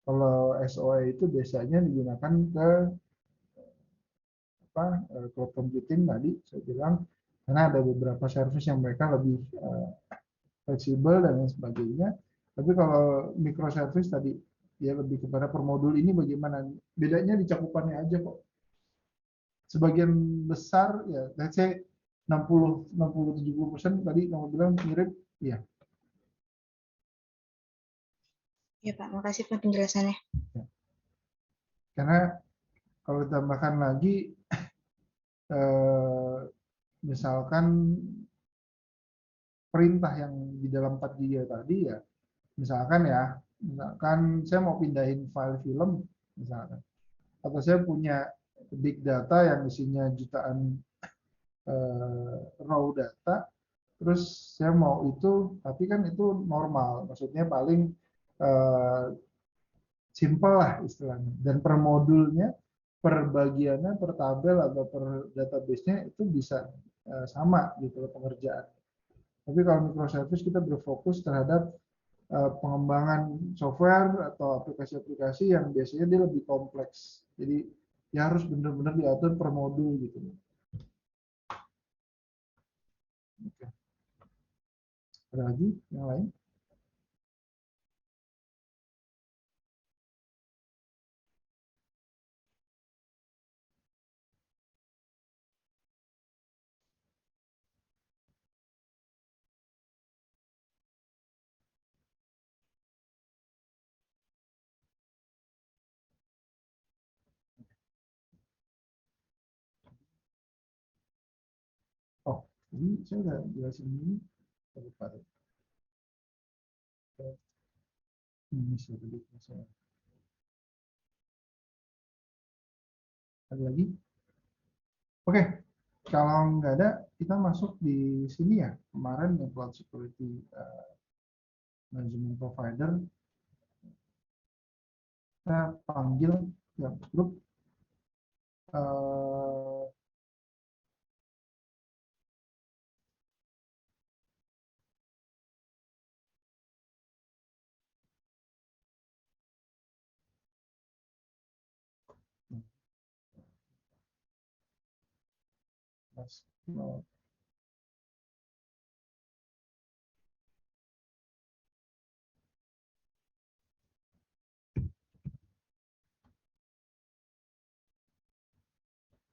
kalau SOA itu biasanya digunakan ke apa cloud computing tadi saya bilang karena ada beberapa service yang mereka lebih fleksibel dan lain sebagainya. Tapi kalau microservice tadi dia lebih kepada per modul ini bagaimana bedanya di cakupannya aja kok. Sebagian besar ya let's say 60-70% tadi kamu bilang mirip ya. Iya Pak, makasih Pak penjelasannya. Ya. Karena kalau ditambahkan lagi misalkan perintah yang di dalam 4 GB tadi ya misalkan saya mau pindahin file film misalkan atau saya punya big data yang isinya jutaan raw data terus saya mau itu tapi kan itu normal maksudnya paling eh, simple lah istilahnya dan per modulnya per bagiannya per tabel atau per database-nya itu bisa sama gitu pengerjaan. Tapi kalau microservice kita berfokus terhadap pengembangan software atau aplikasi-aplikasi yang biasanya dia lebih kompleks. Jadi ya harus benar-benar diatur per modul gitu. Oke. Ada lagi yang lain? Oh, ini saya udah jelasin ini. Lupa. Ini sudah saya. Ada lagi? Oke, kalau nggak ada, kita masuk di sini ya. Kemarin yang Cloud Security Management Provider, kita panggil tiap grup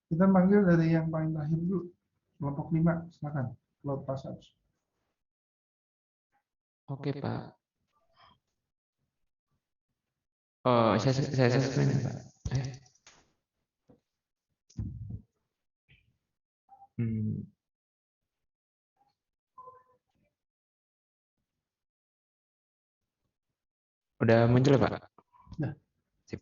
kita panggil dari yang paling terakhir dulu, kelompok 5, silakan. Cloud Passage. Oke, Pak. Oh, saya screen, Pak. Udah muncul ya, Pak? Nah. Sip.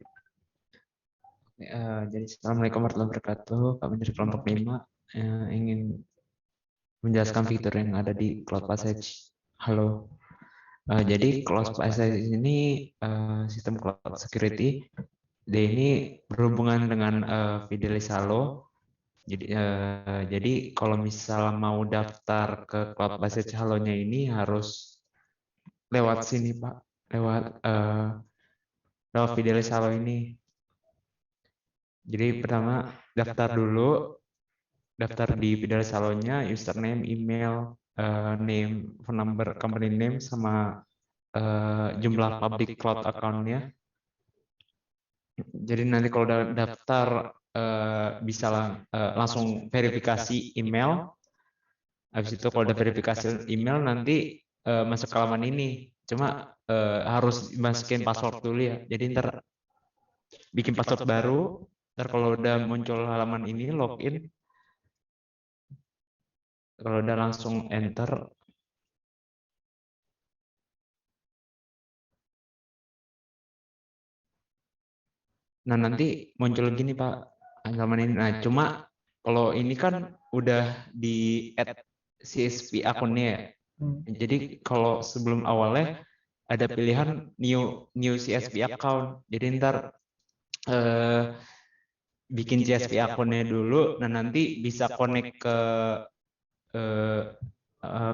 Jadi Assalamualaikum warahmatullahi wabarakatuh. Pak Menteri kelompok 5 ingin menjelaskan fitur yang ada di Cloud Passage. Halo. Jadi Cloud Passage ini sistem cloud security. Dia ini berhubungan dengan Fidelis Halo. Jadi kalau misal mau daftar ke Cloud Passage Halo-nya ini harus lewat sini, Pak. Lewat Fidelis Halo ini. Jadi pertama daftar dulu, daftar di Fidelis Halo-nya, username, email, name, phone number, company name, sama jumlah public cloud account-nya. Jadi nanti kalau udah daftar bisa langsung verifikasi email. Habis itu kalau udah verifikasi email nanti masuk ke halaman ini. Cuma harus masukin password dulu ya. Jadi ntar bikin password baru. Ntar kalau udah muncul halaman ini login. Kalau udah langsung enter. Nah nanti muncul gini Pak halaman ini. Nah cuma kalau ini kan udah di add CSP akunnya ya. Jadi kalau sebelum awalnya ada pilihan new CSP account. Jadi ntar bikin CSP akunnya dulu. Nah nanti bisa connect ke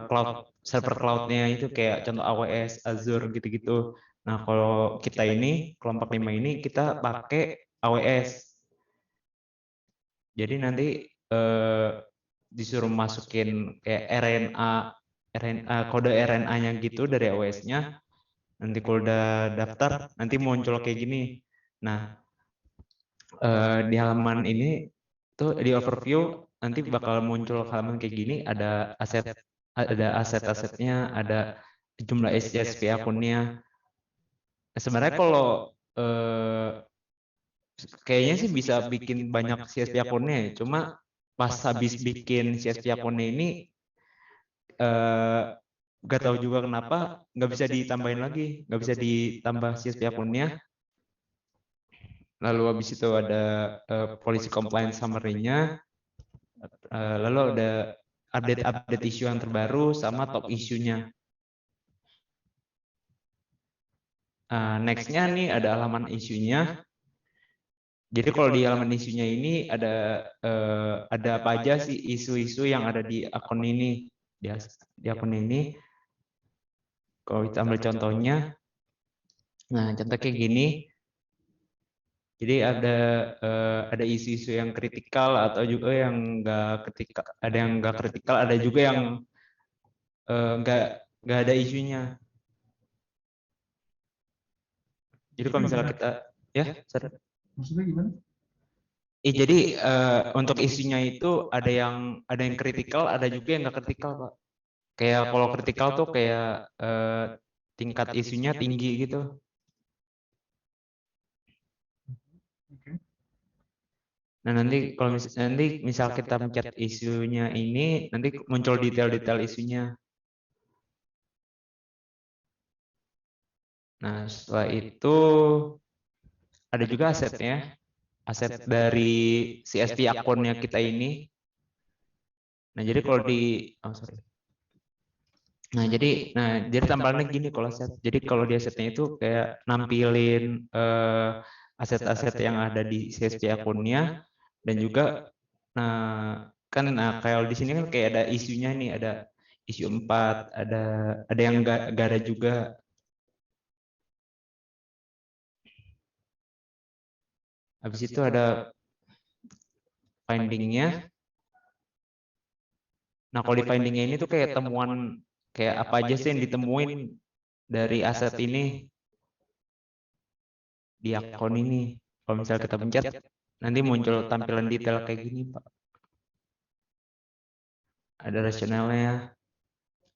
cloud server cloudnya itu kayak contoh AWS, Azure gitu-gitu. Nah kalau kita ini kelompok 5 ini kita pakai AWS. Jadi nanti disuruh masukin kayak kode RNA-nya gitu dari AWS-nya. Nanti kalau udah daftar nanti muncul kayak gini. Nah di halaman ini tuh di overview nanti bakal muncul halaman kayak gini, ada aset-asetnya, ada jumlah CSP akunnya. Nah, sebenarnya kalau kayaknya sih bisa bikin banyak CSP akunnya, cuma pas habis bikin CSP akunnya ini nggak tahu juga kenapa nggak bisa ditambahin lagi, nggak bisa ditambah CSP akunnya. Lalu habis itu ada policy compliance summary-nya, lalu ada update isu yang terbaru sama top isunya. Next-nya nih ada halaman isunya. Jadi kalau di halaman isunya ini ada apa aja sih isu-isu yang ada di akun ini, di akun ini. Kalau kita ambil contohnya, nah contoh kayak gini. Jadi ada isu-isu yang kritikal atau juga yang nggak kritikal, ada yang nggak kritikal, ada juga yang nggak ada isunya. Jadi kalau misalnya kita ya, maksudnya gimana? Jadi untuk isunya itu ada yang kritikal, ada juga yang nggak kritikal, Pak. Kayak kalau kritikal tuh kayak tingkat isunya tinggi gitu. Nah nanti kalau misal kita mencet isunya ini, nanti muncul detail-detail isunya. Nah, setelah itu ada juga asetnya, aset dari CSV akunnya kita ini. Nah, jadi kalau di sorry. Nah, jadi tampilannya gini kalau aset. Jadi kalau di asetnya itu kayak nampilin aset-aset yang ada di CSV akunnya dan juga kayak di sini kan kayak ada isunya nih, ada isu 4, ada yang gak ada juga. Habis itu ada findingnya. Nah, kalau di findingnya ini tuh kayak temuan, kayak apa aja sih yang ditemuin dari aset ini di akun ini. Kalau misalnya kita pencet, nanti muncul tampilan detail kayak gini, Pak. Ada rationalnya,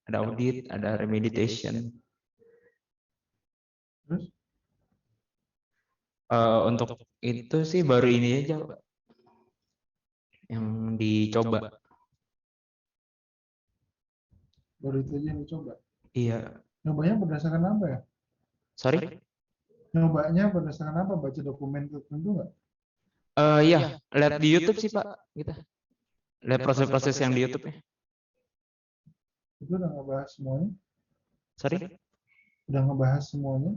ada audit, ada remediation. Terus Untuk itu sih baru ini aja, Pak, yang dicoba. baru itu aja yang dicoba. Iya, Nyobanya berdasarkan apa ya? sorry. Nyobanya berdasarkan apa? Baca dokumen tertentu nggak? Iya, lihat di YouTube sih, Pak, kita. Lihat proses-proses yang di YouTube ya. Itu udah ngebahas semuanya? Sorry. Udah ngebahas semuanya?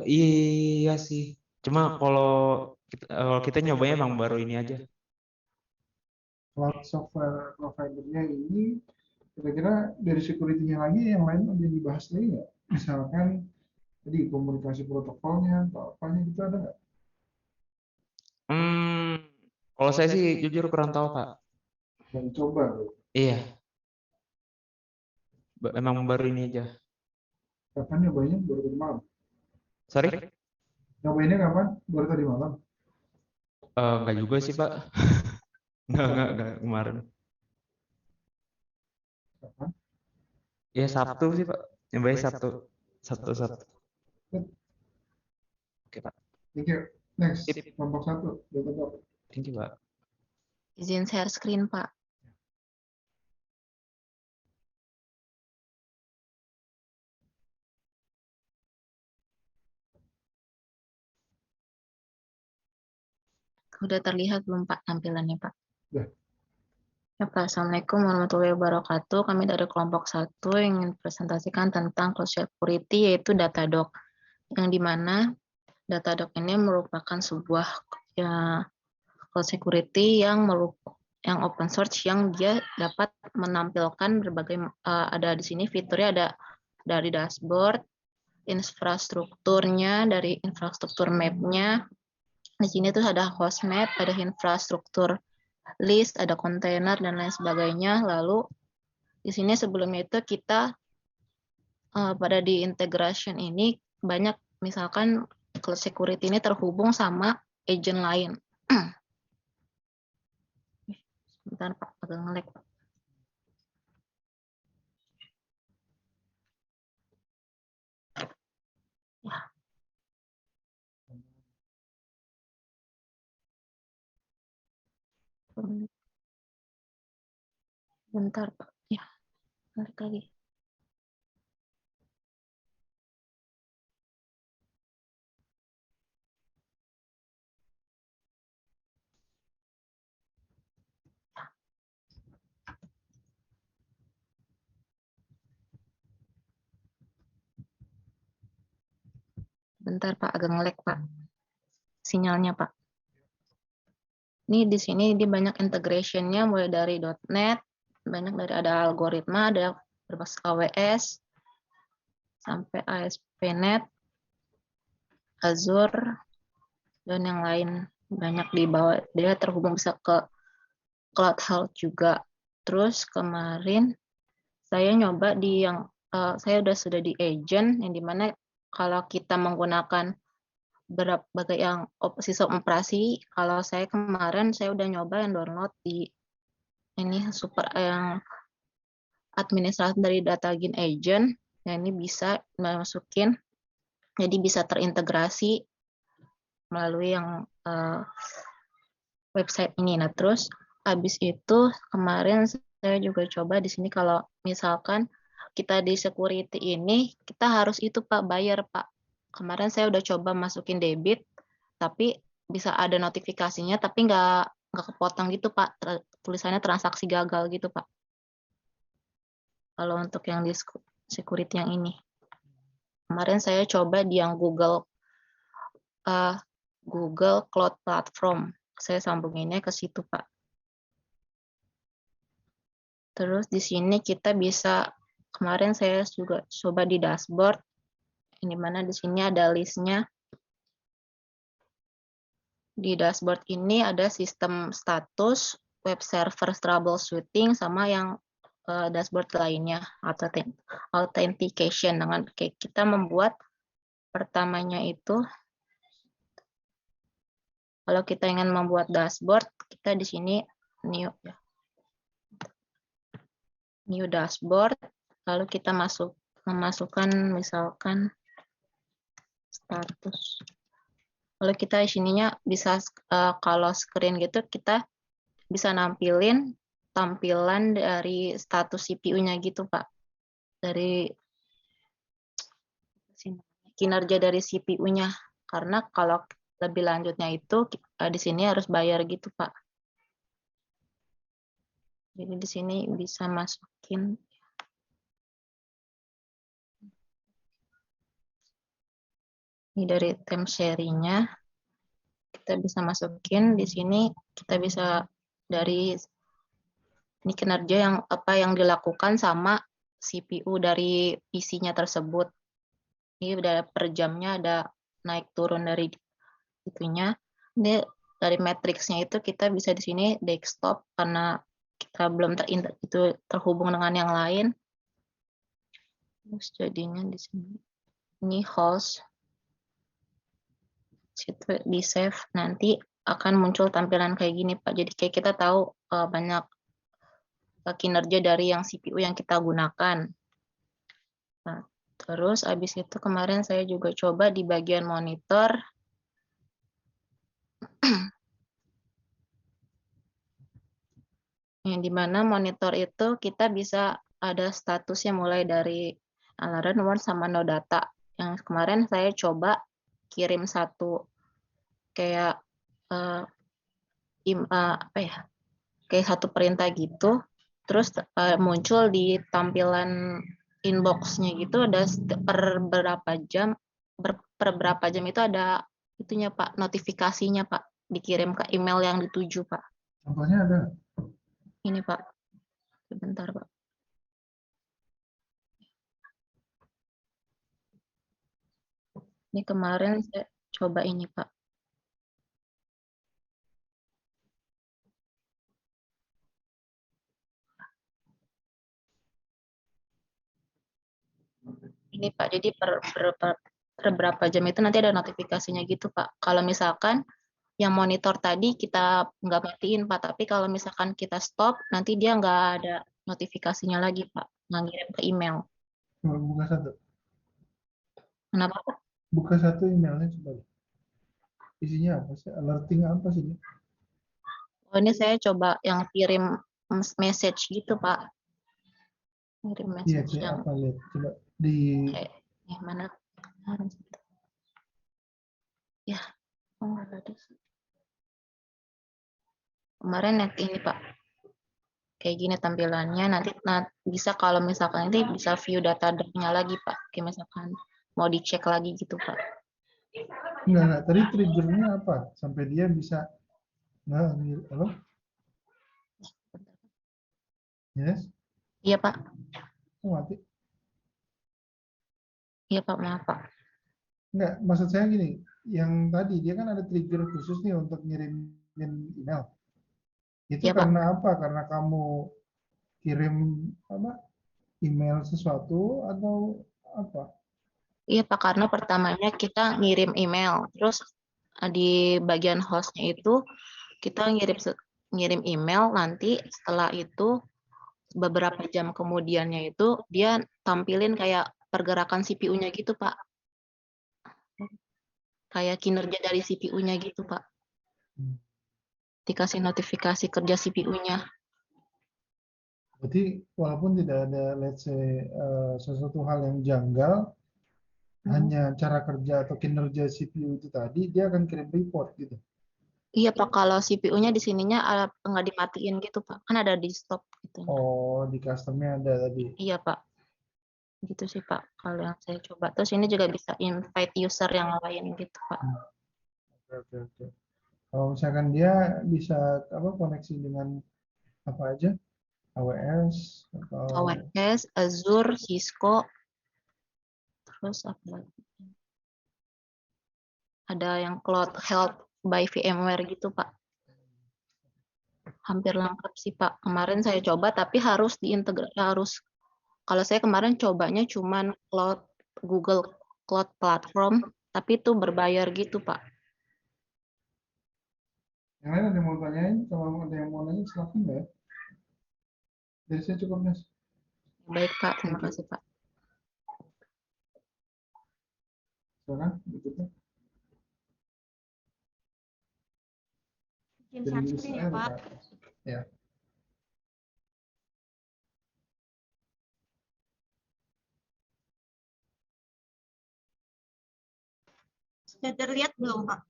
Iya sih. Cuma kalau kita nyobanya emang baru ini aja. Cloud software providernya ini kira-kira dari security-nya lagi yang lain ada yang dibahas lagi nggak? Misalkan tadi komunikasi protokolnya atau apanya gitu ada nggak? Kalau saya sih jujur kurang tahu, Pak. Yang coba tuh. Iya, emang baru ini aja. Kapan nyobainnya? Baru tadi malam. Sorry? Nyobainnya kapan? Baru tadi malam. Enggak juga sih, Pak. Enggak kemarin. Kapan? Ya Sabtu sih, Pak. Nyobain Sabtu. Sabtu. Oke, Pak. Thank you. Next, kelompok 1, Datadog. Thank you, Pak. Izin share screen, Pak. Udah terlihat belum, Pak, tampilannya, Pak? Udah. Ya, Pak. Assalamualaikum warahmatullahi wabarakatuh. Kami dari kelompok 1 ingin presentasikan tentang cloud security, yaitu Datadog. Yang dimana Datadog ini merupakan sebuah cloud security yang open source, yang dia dapat menampilkan berbagai ada di sini fiturnya, ada dari dashboard, infrastrukturnya, dari infrastruktur map-nya. Di sini tuh ada host map, ada infrastruktur list, ada kontainer dan lain sebagainya. Lalu di sini sebelumnya itu kita pada di integration ini banyak, misalkan cloud security ini terhubung sama agent lain. Sebentar, Pak, agak nge-lag, Pak. Ya. Bentar, Pak. Ya, balik lagi. Bentar, Pak, agak nge-lag, Pak. Sinyalnya, Pak. Ini di sini dia banyak integration-nya, mulai dari .NET, banyak dari ada algoritma, ada berbasis AWS, sampai ASP.NET, Azure, dan yang lain. Banyak di bawah, dia terhubung bisa ke Cloud Health juga. Terus kemarin saya nyoba di yang, saya sudah di agent, yang dimana kalau kita menggunakan berbagai yang sistem operasi, kalau saya kemarin saya udah nyoba yang download di ini super yang administrator dari Datagin Agent. Nah, ini bisa masukin, jadi bisa terintegrasi melalui yang website ini. Nah, terus habis itu kemarin saya juga coba di sini, kalau misalkan kita di security ini, kita harus itu Pak, bayar Pak. Kemarin saya udah coba masukin debit, tapi bisa ada notifikasinya, tapi nggak kepotong gitu Pak. Tulisannya transaksi gagal gitu Pak. Kalau untuk yang di security yang ini. Kemarin saya coba di yang Google Cloud Platform. Saya sambunginnya ke situ, Pak. Terus di sini kita bisa, kemarin saya juga coba di dashboard, di mana di sini ada listnya. Di dashboard ini ada sistem status, web server troubleshooting, sama yang dashboard lainnya, authentication. Dengan kita membuat pertamanya itu, kalau kita ingin membuat dashboard, kita di sini new dashboard, lalu kita memasukkan misalkan status. Lalu kita di sininya bisa kalau screen gitu kita bisa nampilin tampilan dari status CPU-nya gitu, Pak. Dari kinerja dari CPU-nya. Karena kalau lebih lanjutnya itu di sini harus bayar gitu, Pak. Jadi di sini bisa masukin ini dari time sharing-nya. Kita bisa masukin di sini, kita bisa dari ini kinerja yang dilakukan sama CPU dari PC-nya tersebut. Ini udah per jamnya ada naik turun dari itunya. Ini dari matriksnya itu kita bisa di sini desktop karena kita belum terhubung dengan yang lain. Terus jadinya di sini ini host. Situ di save, nanti akan muncul tampilan kayak gini Pak. Jadi kayak kita tahu banyak kinerja dari yang CPU yang kita gunakan. Nah, terus habis itu kemarin saya juga coba di bagian monitor. Yang dimana monitor itu kita bisa ada statusnya mulai dari alarm one sama no data. Yang kemarin saya coba kirim satu kayak kayak satu perintah gitu, terus muncul di tampilan inbox-nya gitu ada per berapa jam itu ada itunya Pak, notifikasinya Pak, dikirim ke email yang dituju Pak. Contohnya ada? Ini Pak, sebentar Pak. Ini kemarin saya coba ini Pak. Ini Pak, jadi per berapa jam itu nanti ada notifikasinya gitu Pak. Kalau misalkan yang monitor tadi kita nggak matiin Pak, tapi kalau misalkan kita stop, nanti dia nggak ada notifikasinya lagi Pak, nggak ngirim ke email. Coba buka satu. Kenapa Pak? Buka satu emailnya coba. Isinya apa sih? Alerting apa sih? Oh, ini saya coba yang kirim message gitu Pak. Kirim Iya, message yang apa lihat? Coba di mana? Ya, oh ada di sini. Kemarin net ini Pak. Kayak gini tampilannya, nanti bisa kalau misalkan nanti bisa view data drop-nya lagi Pak. Kayak misalkan mau dicek lagi gitu Pak. enggak, tadi triggernya apa? Sampai dia bisa halo? Yes? Iya Pak. Oh, mati. Iya Pak, maaf Pak. Enggak, maksud saya gini, yang tadi dia kan ada trigger khusus nih untuk ngirimin email. Itu Iya, Pak. karena apa? Karena kamu kirim apa? Email sesuatu atau apa? Iya Pak, karena pertamanya kita ngirim email, terus di bagian hostnya itu kita ngirim email, nanti setelah itu beberapa jam kemudiannya itu dia tampilin kayak pergerakan CPU-nya gitu Pak. Kayak kinerja dari CPU-nya gitu Pak. Dikasih notifikasi kerja CPU-nya. Berarti walaupun tidak ada, let's say, sesuatu hal yang janggal, hanya cara kerja atau kinerja CPU itu tadi, dia akan kirim report gitu. Iya Pak, kalau CPU-nya di sininya nggak dimatiin gitu Pak, kan ada di stop gitu. Oh, di customnya ada tadi. Iya Pak, gitu sih Pak. Kalau yang saya coba, terus ini juga bisa invite user yang lain gitu Pak. Oke, oke, oke. Kalau misalkan dia bisa apa koneksi dengan apa aja, AWS atau AWS, Azure, Cisco, terus apa lagi? Ada yang Cloud Health by VMware gitu Pak. Hampir lengkap sih Pak. Kemarin saya coba tapi harus harus kalau saya kemarin cobanya cuman Google Cloud Platform, tapi itu berbayar gitu Pak. yang lain ada yang mau tanyain? Kalau ada yang mau nanya silakan ya. Dari saya cukup Mas. Baik Pak, terima kasih Pak. Silakan berikutnya. Bikin Dari share Yunus screen ya, Air, Pak. Kak. Ya. Sudah terlihat belum, Pak?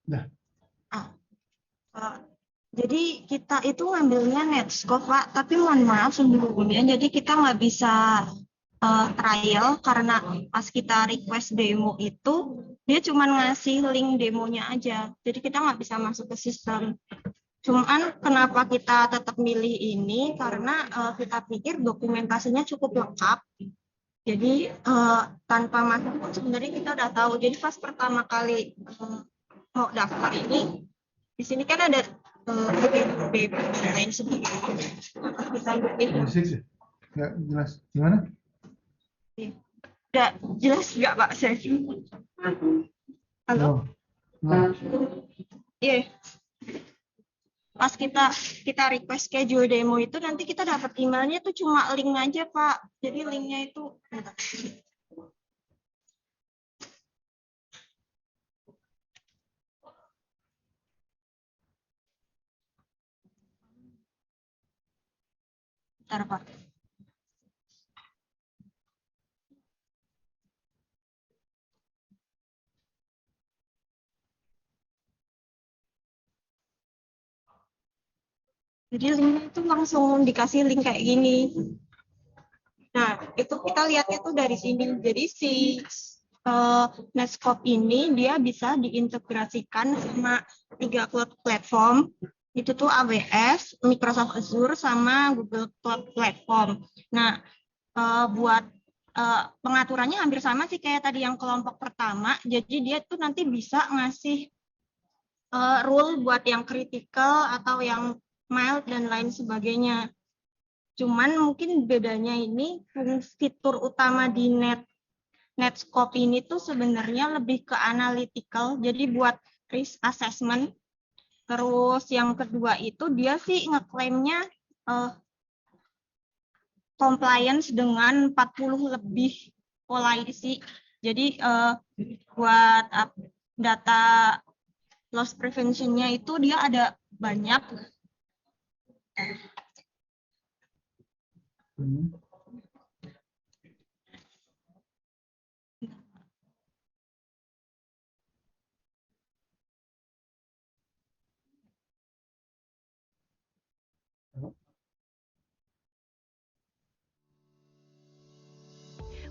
Dah. Ah, eh, jadi kita itu ngambilnya Netscope, Pak. Tapi mohon maaf sebelumnya, jadi kita nggak bisa trial karena pas kita request demo itu, dia cuma ngasih link demonya aja. Jadi kita nggak bisa masuk ke sistem. Cuman kenapa kita tetap milih ini? Karena kita pikir dokumentasinya cukup lengkap. Jadi tanpa masuk pun sebenarnya kita udah tahu. Jadi pas pertama kali mau daftar ini, di sini kan ada BPP dan lain sebagainya. Kita Musik ya? Nggak jelas. Gimana? udah jelas nggak Pak saya? Halo? Belum. Iya. Pas kita request schedule demo itu nanti kita dapat emailnya tuh cuma link aja Pak. Jadi linknya itu bentar Pak. Jadi linknya itu langsung dikasih link kayak gini. Nah, itu kita lihatnya tuh dari sini. Jadi si Netscope ini dia bisa diintegrasikan sama 3 cloud platform. Itu tuh AWS, Microsoft Azure, sama Google Cloud Platform. Nah, buat pengaturannya hampir sama sih kayak tadi yang kelompok pertama. Jadi dia tuh nanti bisa ngasih rule buat yang critical atau yang mild dan lain sebagainya. Cuman mungkin bedanya ini fitur utama di Netscope ini tuh sebenarnya lebih ke analytical, jadi buat risk assessment. Terus yang kedua itu dia sih ngeklaimnya compliance dengan 40 lebih policy. Jadi buat data loss prevention-nya itu dia ada banyak.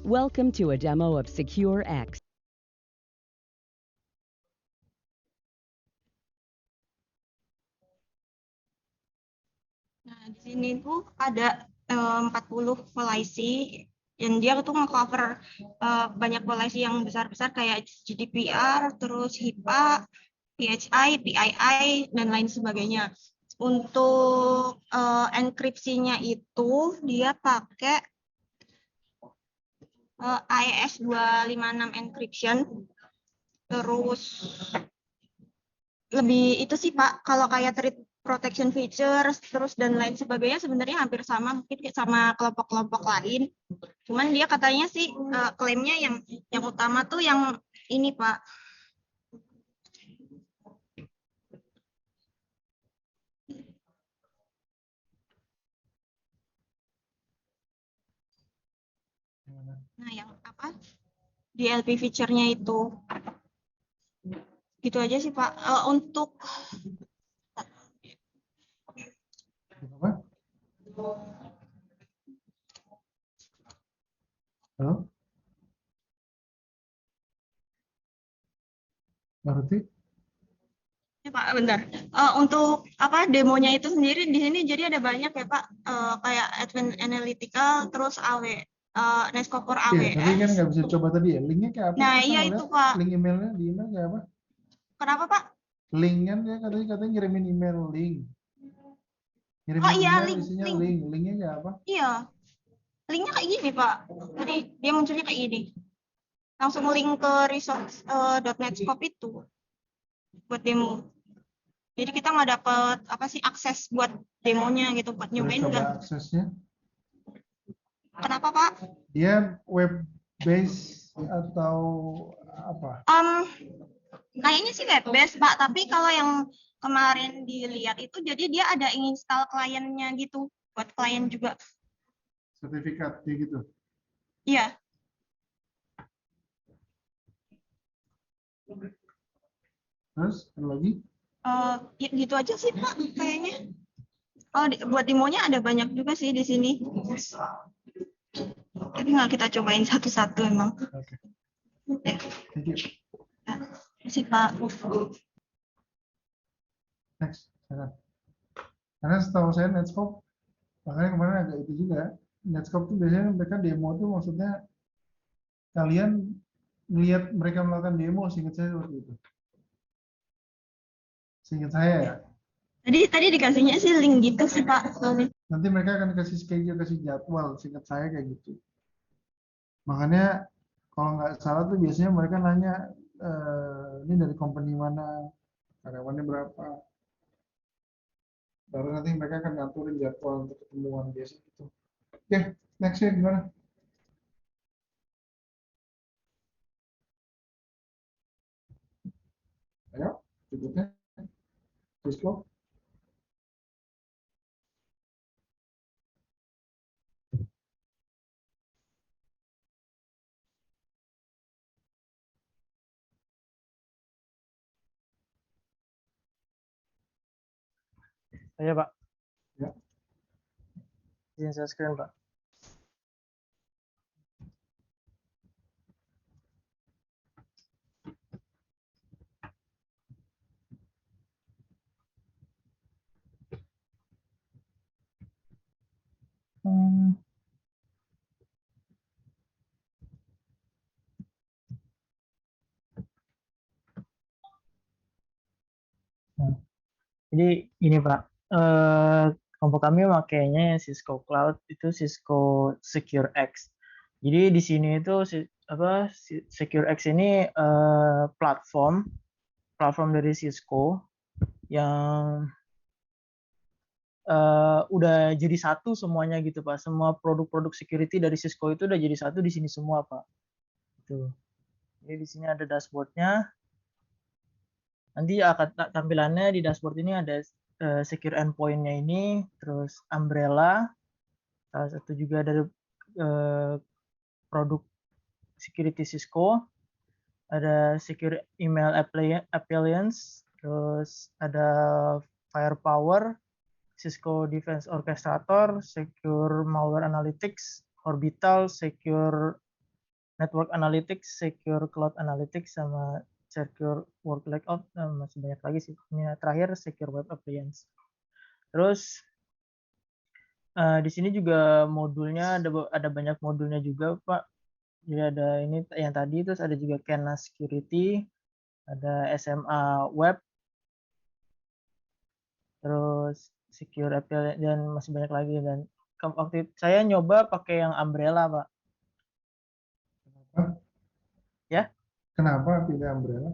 Welcome to a demo of SecureX. Nah, di sini tuh ada 40 policy dan dia tuh nge-cover banyak policy yang besar-besar kayak GDPR, terus HIPAA, PHI, PII, dan lain sebagainya. Untuk enkripsinya itu dia pakai AES 256 encryption. Terus lebih itu sih Pak, kalau kayak protection features terus dan lain sebagainya sebenarnya hampir sama mungkin sama kelompok-kelompok lain. Cuman dia katanya sih klaimnya yang utama tuh yang ini Pak. Nah, yang apa? DLP feature-nya itu. Gitu aja sih, Pak. Untuk Apa? Halo? Berarti? ya, Pak, bentar. Untuk apa demonya itu sendiri di sini jadi ada banyak ya, Pak. Kayak Advanced Analytical, terus Nescopper Iya, tapi kan AWS. nggak bisa coba tadi ya. Linknya kayak apa? Nah, Kita iya nggak itu, lihat Pak. link emailnya di email kayak apa? Kenapa, Pak? Link kan ya katanya ngirimin email link. Oh Ngirimin iya, email link, isinya link. link. Linknya kayak apa? Iya. Linknya kayak gini, Pak. Jadi dia munculnya kayak gini. Langsung link ke resource.netscope itu buat demo. Jadi kita nggak dapet apa sih akses buat demonya gitu, buat Boleh nyobain coba nggak? aksesnya. Kenapa, Pak? Dia web base atau apa? Kayaknya sih web based, Pak. Tapi kalau yang kemarin dilihat itu, jadi dia ada install kliennya gitu, buat klien juga. Sertifikat kayak gitu. Iya. Terus ada lagi? Ya gitu aja sih, Pak, kayaknya. Oh, buat demonya ada banyak juga sih di sini. Tapi nggak kita cobain satu-satu emang. Oke. Ya, Thank you. sih, Pak. Next. Silakan. Karena setahu saya Netscope, makanya kemarin agak itu juga. Netscope tuh biasanya mereka demo tuh maksudnya kalian melihat mereka melakukan demo, seingat saya seperti itu. Seingat saya ya. Tadi dikasihnya sih link gitu sih, Pak. Sorry. Nanti mereka akan kasih schedule, kasih jadwal, seingat saya kayak gitu. Makanya kalau nggak salah tuh biasanya mereka nanya, ini dari company mana, karyawannya berapa. Baru nanti mereka akan ngaturin jadwal untuk ketemuan biasa gitu. Oke, next ya gimana? Ayo, berikutnya. Cisco. Iya, Pak. Ya. Izin share screen, Pak. Nah, jadi ini, Pak. Kelompok kami makainya Cisco Cloud itu Cisco SecureX. Jadi di sini itu SecureX ini platform dari Cisco yang udah jadi satu semuanya gitu, Pak. Semua produk-produk security dari Cisco itu udah jadi satu di sini semua, Pak. Gitu. Jadi di sini ada dashboardnya. Nanti akan tampilannya di dashboard ini ada secure endpoint-nya ini, terus umbrella, salah satu juga dari produk security Cisco, ada secure email appliance, terus ada firepower, Cisco Defense Orchestrator, secure malware analytics, orbital, secure network analytics, secure cloud analytics, sama secure work layout, masih banyak lagi sih. Ini terakhir secure web appliance. Terus di sini juga modulnya ada banyak modulnya juga, Pak. Jadi ada ini yang tadi, terus ada juga Kena Security, ada SMA Web, terus Secure API, dan masih banyak lagi. Dan waktu itu saya nyoba pakai yang Umbrella, Pak. Ya? Kenapa pilih umbrella?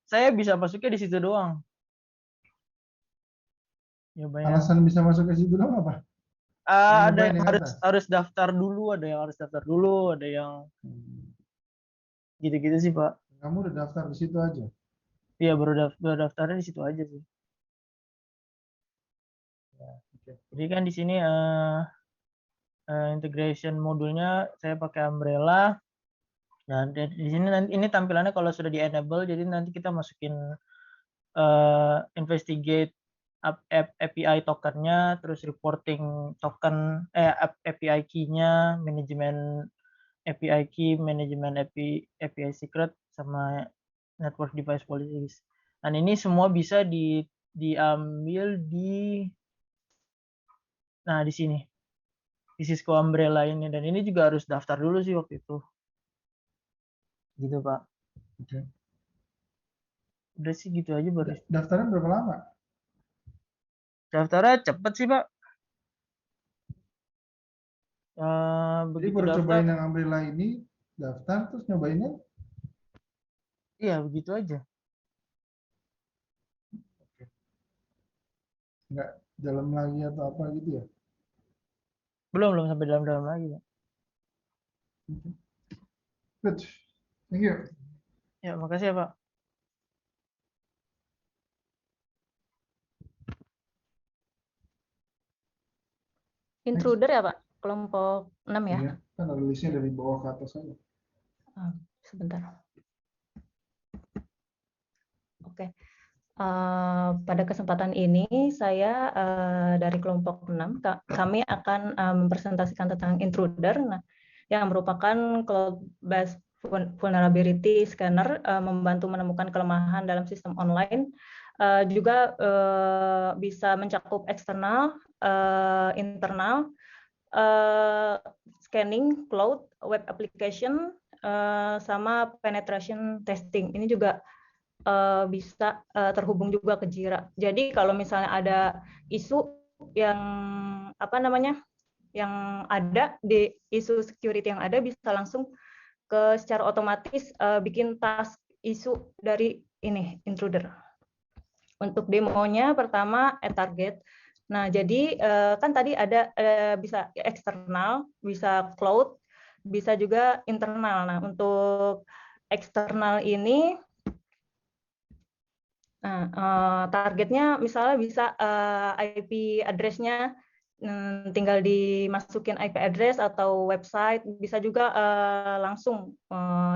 Saya bisa masuknya di situ doang. Nyobain. Alasan bisa masuk ke situ doang apa? Ada Nyobain yang yang atas? harus daftar dulu, ada yang harus daftar dulu, ada yang gitu-gitu sih, Pak. Kamu udah daftar di situ aja? Iya, baru daftarnya di situ aja sih. Ya, okay. Jadi kan di sini integration modulnya saya pakai Umbrella. Nah, di sini nanti ini tampilannya kalau sudah di enable, jadi nanti kita masukin investigate API tokennya, terus reporting token API key-nya, manajemen API key, manajemen API secret, sama network device policies. Dan ini semua bisa diambil di sini, di Cisco Umbrella ini. Dan ini juga harus daftar dulu sih waktu itu. Gitu, Pak. Oke. Udah sih gitu aja baru. Daftarnya berapa lama? Daftarnya cepet sih, Pak. Jadi Begitu baru daftar, cobain yang Umbrella ini, daftar terus nyobainnya? iya begitu aja. Nggak dalam lagi atau apa gitu ya? Belum sampai dalam-dalam lagi, Pak. Oke. Good. Thank you. Ya, makasih ya, Pak. Intruder ya Pak, kelompok 6 ya. Iya, kan ada listnya dari bawah ke atas aja. Sebentar. Oke. Pada kesempatan ini saya dari kelompok 6 kami akan mempresentasikan tentang intruder, yang merupakan cloud-based vulnerability scanner, membantu menemukan kelemahan dalam sistem online, juga bisa mencakup eksternal, internal, scanning, cloud, web application, sama penetration testing. Ini juga bisa terhubung juga ke Jira. Jadi kalau misalnya ada isu yang yang ada di isu security yang ada, bisa langsung secara otomatis bikin task isu dari ini intruder. Untuk demonya pertama target. Nah, jadi kan tadi ada bisa eksternal, bisa cloud, bisa juga internal. Nah, untuk eksternal ini targetnya misalnya bisa IP address-nya tinggal dimasukin IP address atau website, bisa juga langsung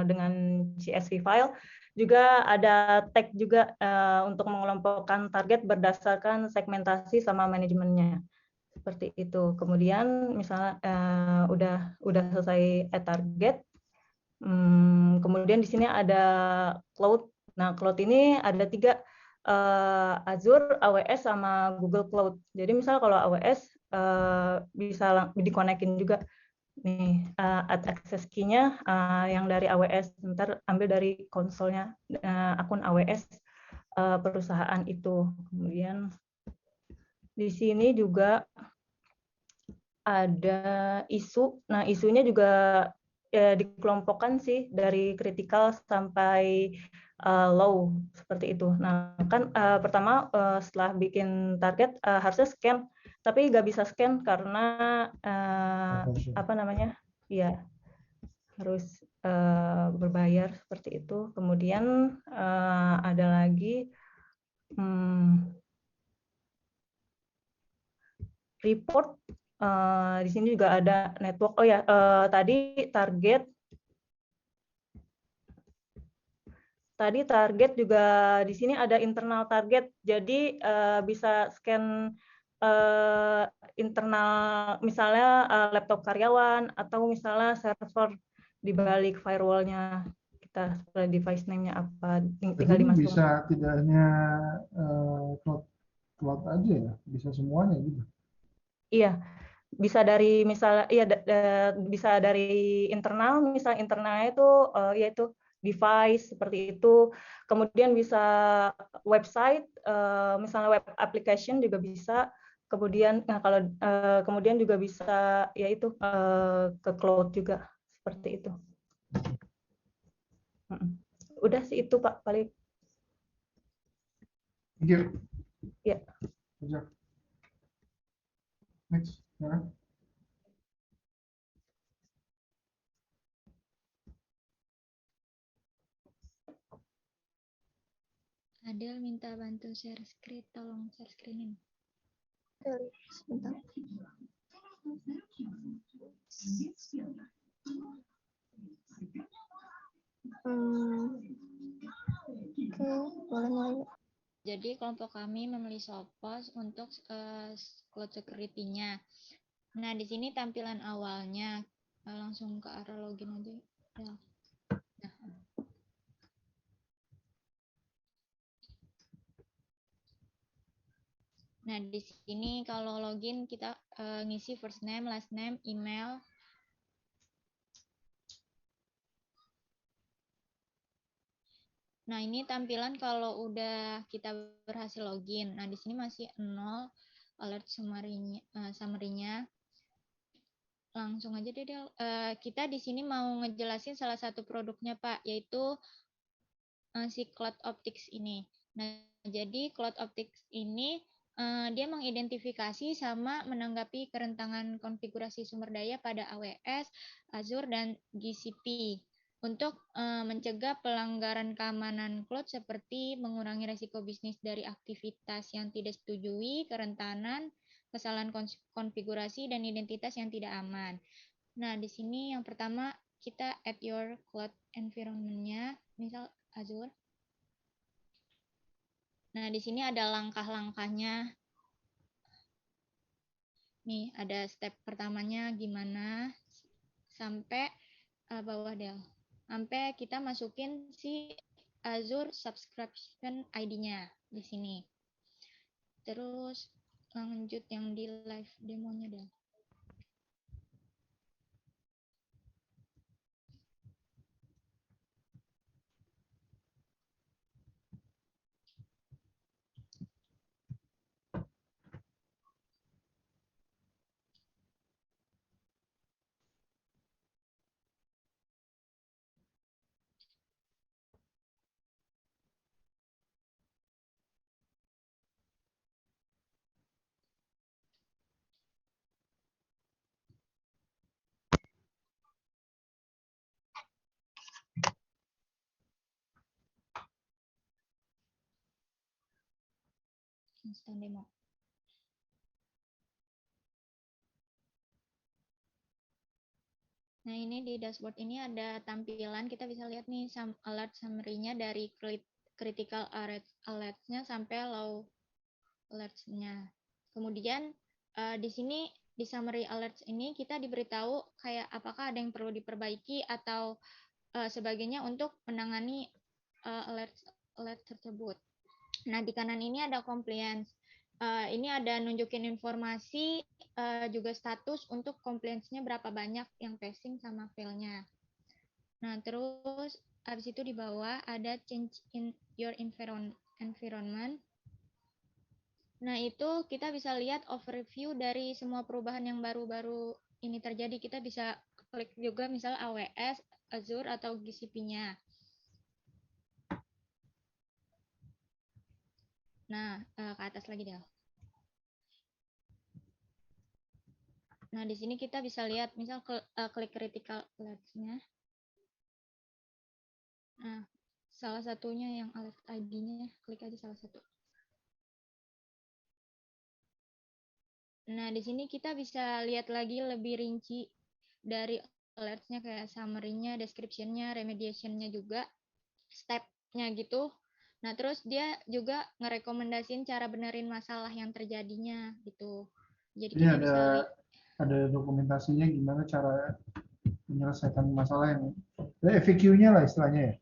dengan CSV file. Juga ada tag juga untuk mengelompokkan target berdasarkan segmentasi sama manajemennya. Seperti itu. Kemudian misalnya udah selesai target, kemudian di sini ada cloud. Nah, cloud ini ada 3, Azure, AWS, sama Google Cloud. Jadi misalnya kalau AWS bisa dikonekin juga nih access key-nya yang dari AWS. Ntar ambil dari konsolnya akun AWS perusahaan itu. Kemudian di sini juga ada isu. Nah, isunya juga dikelompokkan sih dari critical sampai low, seperti itu. Nah, kan pertama setelah bikin target harusnya scan, tapi nggak bisa scan karena ya harus berbayar, seperti itu. Kemudian ada lagi report. Di sini juga ada network. Oh ya, tadi target juga di sini ada internal target. Jadi bisa scan internal, misalnya laptop karyawan atau misalnya server di balik firewall-nya kita, device name-nya apa, tinggal dimasukin. Bisa tidak hanya cloud aja ya, bisa semuanya gitu. Iya, bisa dari misalnya bisa dari internal, misalnya internalnya itu yaitu device seperti itu. Kemudian bisa website, misalnya web application juga bisa. Kemudian kemudian juga bisa yaitu ke cloud juga, seperti itu. Udah sih itu Pak paling. Thank you. Ya. Next. Adel minta bantu share screen, tolong share screenin. Sebentar. Jadi kelompok kami memilih Sophos untuk cloud security-nya. Nah, di sini tampilan awalnya. Langsung ke arah login aja. Ya. Nah, di sini kalau login kita ngisi first name, last name, email. Nah, ini tampilan kalau udah kita berhasil login. Nah, di sini masih 0 alert summary-nya. Langsung aja deh, Del. Kita di sini mau ngejelasin salah satu produknya, Pak, yaitu si Cloud Optics ini. Nah, jadi Cloud Optics ini dia mengidentifikasi sama menanggapi kerentanan konfigurasi sumber daya pada AWS, Azure, dan GCP untuk mencegah pelanggaran keamanan cloud seperti mengurangi risiko bisnis dari aktivitas yang tidak disetujui, kerentanan, kesalahan konfigurasi, dan identitas yang tidak aman. Nah, di sini yang pertama kita add your cloud environment-nya, misal Azure. Nah, di sini ada langkah-langkahnya. Nih, ada step pertamanya gimana sampai bawah Del. Sampai kita masukin si Azure subscription ID-nya di sini. Terus lanjut yang di live demonya Del. Instant demo. Nah, ini di dashboard ini ada tampilan, kita bisa lihat nih alert summary-nya dari critical alerts-nya sampai low alerts-nya. Kemudian di sini di summary alerts ini kita diberitahu kayak apakah ada yang perlu diperbaiki atau sebagainya untuk menangani alert tersebut. Nah, di kanan ini ada compliance. Ini ada nunjukin informasi juga status untuk compliance-nya berapa banyak yang passing sama fail-nya. Nah, terus habis itu di bawah ada change in your environment. Nah, itu kita bisa lihat overview dari semua perubahan yang baru-baru ini terjadi. Kita bisa klik juga misal AWS, Azure, atau GCP-nya. Nah, ke atas lagi, Del. Nah, di sini kita bisa lihat, misal klik critical alerts-nya. Nah, salah satunya yang alert ID-nya, klik aja salah satu. Nah, di sini kita bisa lihat lagi lebih rinci dari alerts-nya kayak summary-nya, description-nya, remediation-nya juga, step-nya gitu. Nah, terus dia juga ngerekomendasiin cara benerin masalah yang terjadinya gitu. Jadi Ini kita bisa ada dokumentasinya gimana cara menyelesaikan masalah ini. FAQ-nya lah istilahnya ya.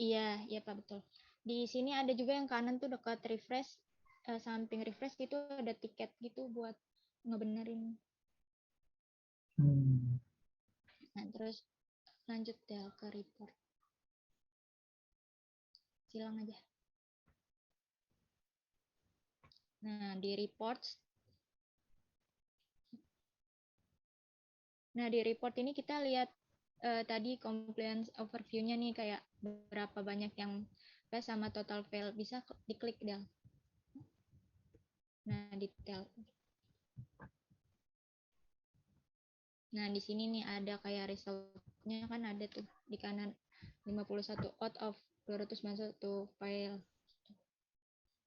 Iya, iya Pak, betul. Di sini ada juga yang kanan tuh dekat refresh, samping refresh gitu ada tiket gitu buat ngebenerin. Nah, terus lanjut Del ke report. Silang aja. Nah, di reports. Nah, di report ini kita lihat tadi compliance overview-nya nih kayak berapa banyak yang pass sama total fail. Bisa diklik Del. Nah, detail. Nah, di sini nih ada kayak result-nya kan ada tuh di kanan 51 out of 291 file.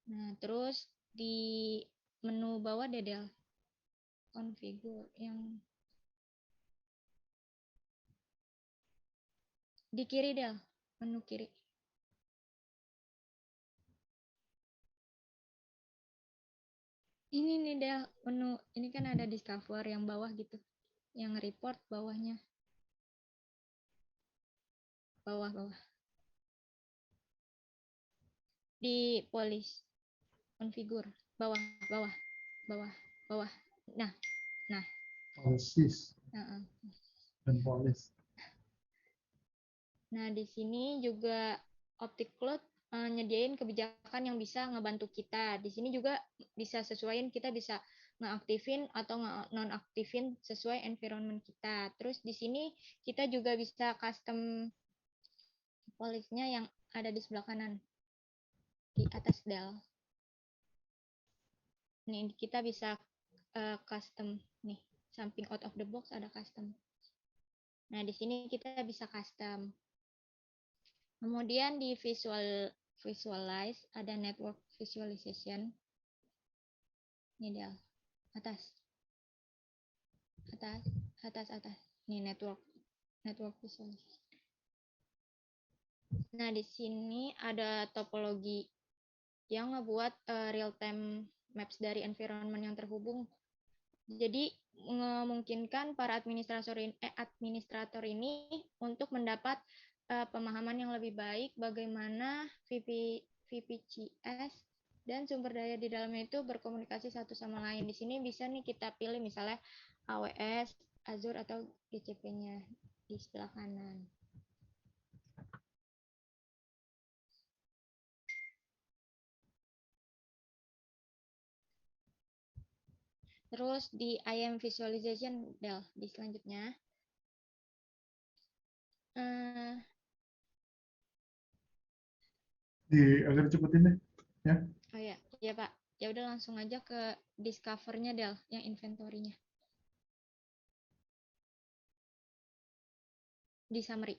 Nah, terus di menu bawah deh Del. Configure yang di kiri Del, menu kiri. Ini nih Del, menu ini kan ada discover yang bawah gitu, yang report bawahnya, bawah di polish, configure, bawah. Nah, Policies uh-uh. dan polish. Nah, di sini juga Optic Cloud nyediain kebijakan yang bisa ngebantu kita. Di sini juga bisa sesuaiin, kita bisa ngeaktifin atau nonaktifin sesuai environment kita. Terus di sini kita juga bisa custom polish-nya yang ada di sebelah kanan, di atas Del. Nih, kita bisa custom nih, samping out of the box ada custom. Nah, di sini kita bisa custom. Kemudian di visualize ada network visualization. Ini Del, atas. Ini network visualization. Nah, di sini ada topologi yang ngebuat real time maps dari environment yang terhubung. Jadi memungkinkan para administrator ini untuk mendapat pemahaman yang lebih baik bagaimana VPCS dan sumber daya di dalamnya itu berkomunikasi satu sama lain. Di sini bisa nih kita pilih misalnya AWS, Azure atau GCP-nya di sebelah kanan. Terus di IAM visualization Del, di selanjutnya. Agak cepetin deh, ya. Oh ya, ya Pak. Ya udah langsung aja ke discover-nya Del, yang inventory-nya. Di summary.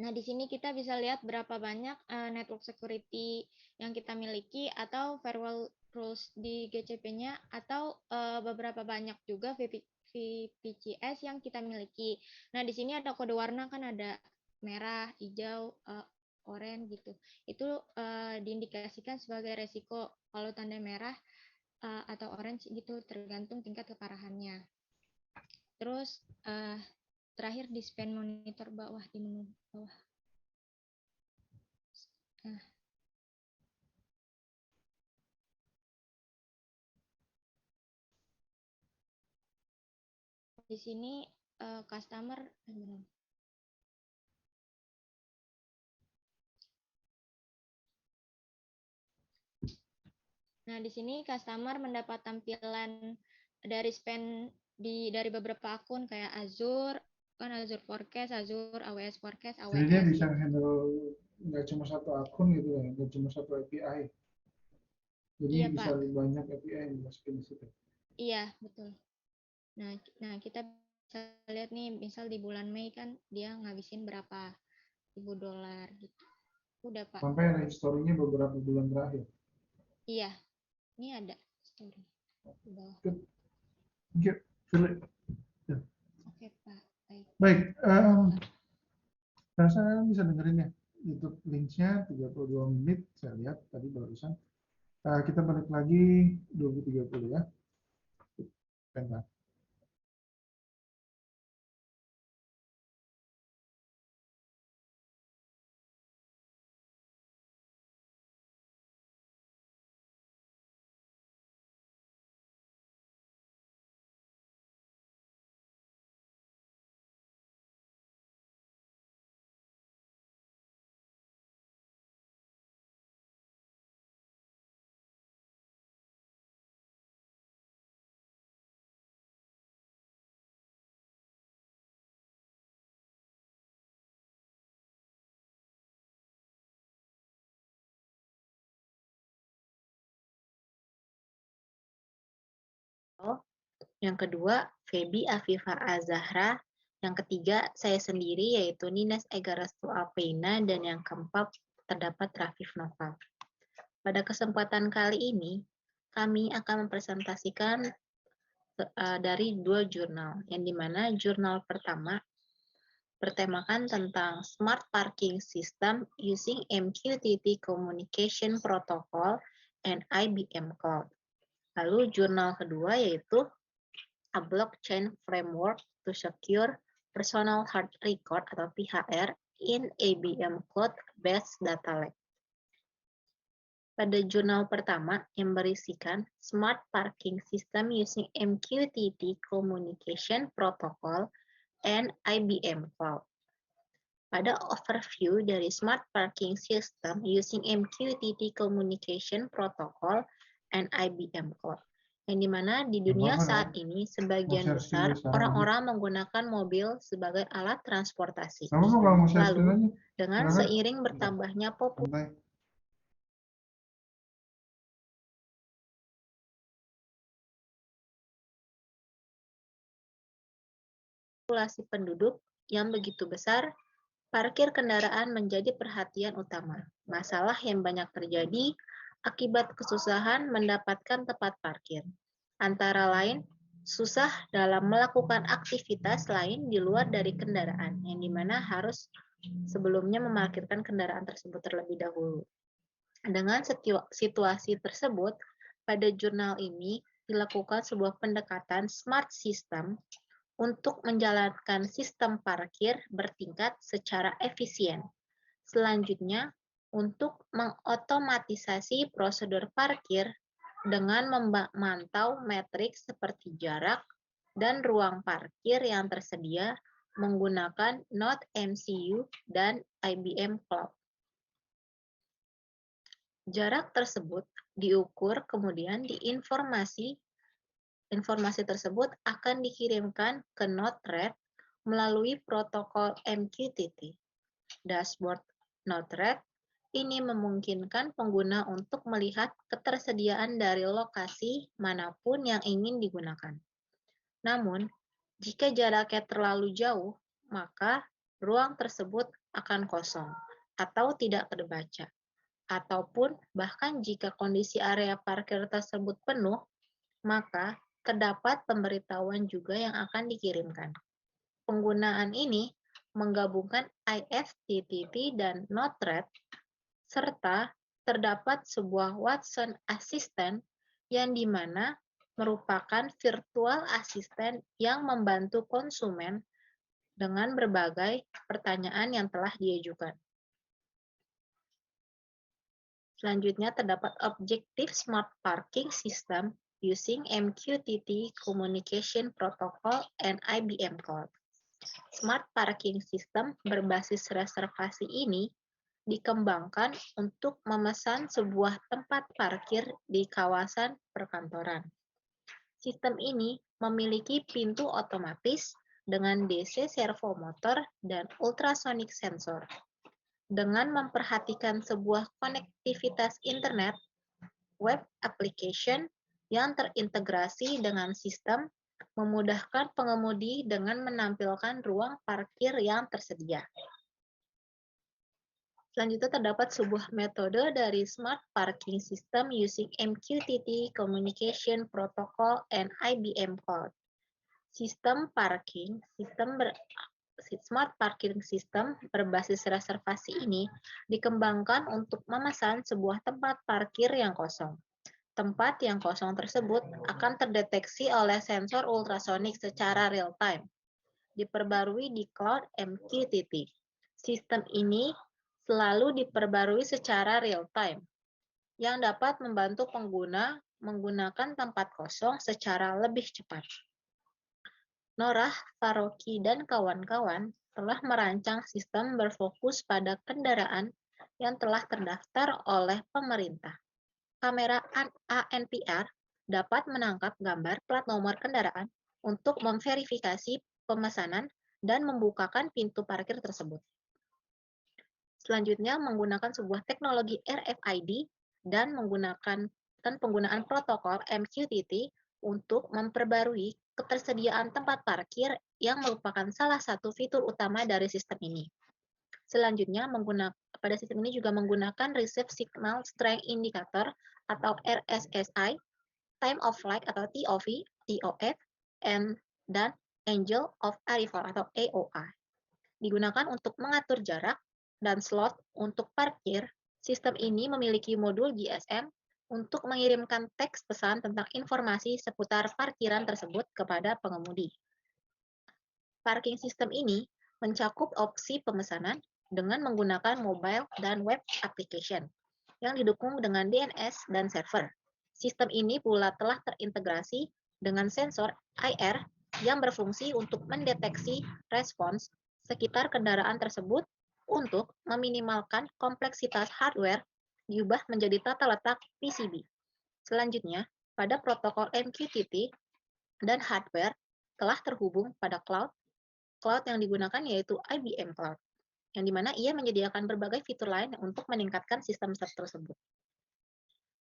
Nah, di sini kita bisa lihat berapa banyak network security yang kita miliki atau firewall rules di GCP-nya atau beberapa banyak juga VPCS yang kita miliki. Nah, di sini ada kode warna kan ada merah, hijau, oranye gitu. Itu diindikasikan sebagai resiko. Kalau tanda merah atau orange gitu tergantung tingkat keparahannya. Terus terakhir di span monitor bawah di menu bawah. Nah, di sini customer Nah, di sini customer mendapat tampilan dari span dari beberapa akun kayak Azure, kan Azure Forecast, Azure, AWS Forecast, AWS. Jadi dia bisa handle nggak cuma satu akun gitu ya, nggak cuma satu API. Jadi iya, bisa Pak. lebih banyak API yang dimasukin di situ. Iya, betul. Nah, kita bisa lihat nih, misal di bulan Mei kan dia ngabisin berapa ribu dolar gitu. Udah, Pak. Sampai ada historinya beberapa bulan terakhir. Iya, ini ada story di bawah. Good. Thank you, Philip. Oke, Pak. Baik, saya bisa dengerin ya YouTube linknya 32 menit, saya lihat tadi barusan. Kita balik lagi 2030 ya. Bentar. Yang kedua, Feby Afifah Azahra. Yang ketiga, saya sendiri yaitu Nines Egarastu Alpeina. Dan yang keempat, terdapat Rafif Nova. Pada kesempatan kali ini, kami akan mempresentasikan dari 2 jurnal, yang dimana jurnal pertama bertemakan tentang Smart Parking System using MQTT Communication Protocol and IBM Cloud. Lalu jurnal kedua yaitu A Blockchain Framework to Secure Personal Hard Record atau PHR in IBM Cloud-based Data Lake. Pada jurnal pertama yang berisikan Smart Parking System using MQTT Communication Protocol and IBM Cloud. Pada overview dari Smart Parking System using MQTT Communication Protocol and IBM Cloud. Yang dimana di dunia saat ini sebagian besar orang-orang menggunakan mobil sebagai alat transportasi. Lalu dengan seiring bertambahnya populasi penduduk yang begitu besar, parkir kendaraan menjadi perhatian utama. Masalah yang banyak terjadi akibat kesusahan mendapatkan tempat parkir. Antara lain, susah dalam melakukan aktivitas lain di luar dari kendaraan, yang dimana harus sebelumnya memarkirkan kendaraan tersebut terlebih dahulu. Dengan situasi tersebut, pada jurnal ini dilakukan sebuah pendekatan smart system untuk menjalankan sistem parkir bertingkat secara efisien. Selanjutnya, untuk mengotomatisasi prosedur parkir dengan memantau metrik seperti jarak dan ruang parkir yang tersedia menggunakan Node MCU dan IBM Cloud. Jarak tersebut diukur kemudian di informasi tersebut akan dikirimkan ke Node-RED melalui protokol MQTT. Dashboard Node-RED ini memungkinkan pengguna untuk melihat ketersediaan dari lokasi manapun yang ingin digunakan. Namun, jika jaraknya terlalu jauh, maka ruang tersebut akan kosong atau tidak terbaca. Ataupun bahkan jika kondisi area parkir tersebut penuh, maka terdapat pemberitahuan juga yang akan dikirimkan. Penggunaan ini menggabungkan IFTTT dan Node-RED, serta terdapat sebuah Watson Assistant yang dimana merupakan virtual assistant yang membantu konsumen dengan berbagai pertanyaan yang telah diajukan. Selanjutnya terdapat Objective Smart Parking System using MQTT Communication Protocol and IBM Cloud. Smart Parking System berbasis reservasi ini dikembangkan untuk memesan sebuah tempat parkir di kawasan perkantoran. Sistem ini memiliki pintu otomatis dengan DC servo motor dan ultrasonic sensor. Dengan memperhatikan sebuah konektivitas internet, web application yang terintegrasi dengan sistem memudahkan pengemudi dengan menampilkan ruang parkir yang tersedia. Selanjutnya terdapat sebuah metode dari Smart Parking System using MQTT Communication Protocol and IBM Cloud. Smart Parking System berbasis reservasi ini dikembangkan untuk memesan sebuah tempat parkir yang kosong. Tempat yang kosong tersebut akan terdeteksi oleh sensor ultrasonik secara real-time, diperbarui di Cloud MQTT. Sistem ini selalu diperbarui secara real-time, yang dapat membantu pengguna menggunakan tempat kosong secara lebih cepat. Norah, Faroki, dan kawan-kawan telah merancang sistem berfokus pada kendaraan yang telah terdaftar oleh pemerintah. Kamera ANPR dapat menangkap gambar plat nomor kendaraan untuk memverifikasi pemesanan dan membukakan pintu parkir tersebut. Selanjutnya, menggunakan sebuah teknologi RFID dan penggunaan protokol MQTT untuk memperbarui ketersediaan tempat parkir yang merupakan salah satu fitur utama dari sistem ini. Selanjutnya, pada sistem ini juga menggunakan Receive Signal Strength Indicator atau RSSI, Time of Flight atau TOF, dan Angle of Arrival atau AOI. digunakan untuk mengatur jarak dan slot untuk parkir. Sistem ini memiliki modul GSM untuk mengirimkan teks pesan tentang informasi seputar parkiran tersebut kepada pengemudi. Parking system ini mencakup opsi pemesanan dengan menggunakan mobile dan web application yang didukung dengan DNS dan server. Sistem ini pula telah terintegrasi dengan sensor IR yang berfungsi untuk mendeteksi respons sekitar kendaraan tersebut untuk meminimalkan kompleksitas hardware diubah menjadi tata letak PCB. Selanjutnya, pada protokol MQTT dan hardware telah terhubung pada cloud yang digunakan yaitu IBM Cloud, yang dimana ia menyediakan berbagai fitur lain untuk meningkatkan sistem tersebut.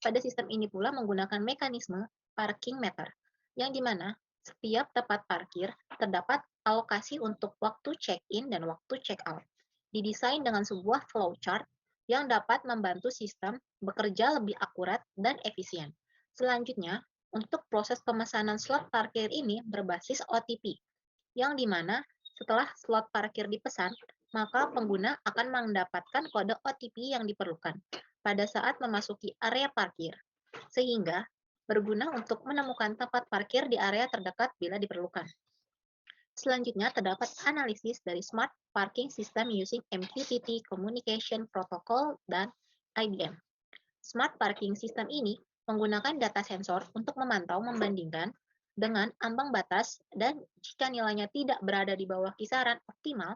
Pada sistem ini pula menggunakan mekanisme parking meter, yang dimana setiap tempat parkir terdapat alokasi untuk waktu check-in dan waktu check-out. Didesain dengan sebuah flowchart yang dapat membantu sistem bekerja lebih akurat dan efisien. Selanjutnya, untuk proses pemesanan slot parkir ini berbasis OTP, yang dimana setelah slot parkir dipesan, maka pengguna akan mendapatkan kode OTP yang diperlukan pada saat memasuki area parkir, sehingga berguna untuk menemukan tempat parkir di area terdekat bila diperlukan. Selanjutnya, terdapat analisis dari Smart Parking System using MQTT Communication Protocol dan IBM. Smart Parking System ini menggunakan data sensor untuk memantau membandingkan dengan ambang batas dan jika nilainya tidak berada di bawah kisaran optimal,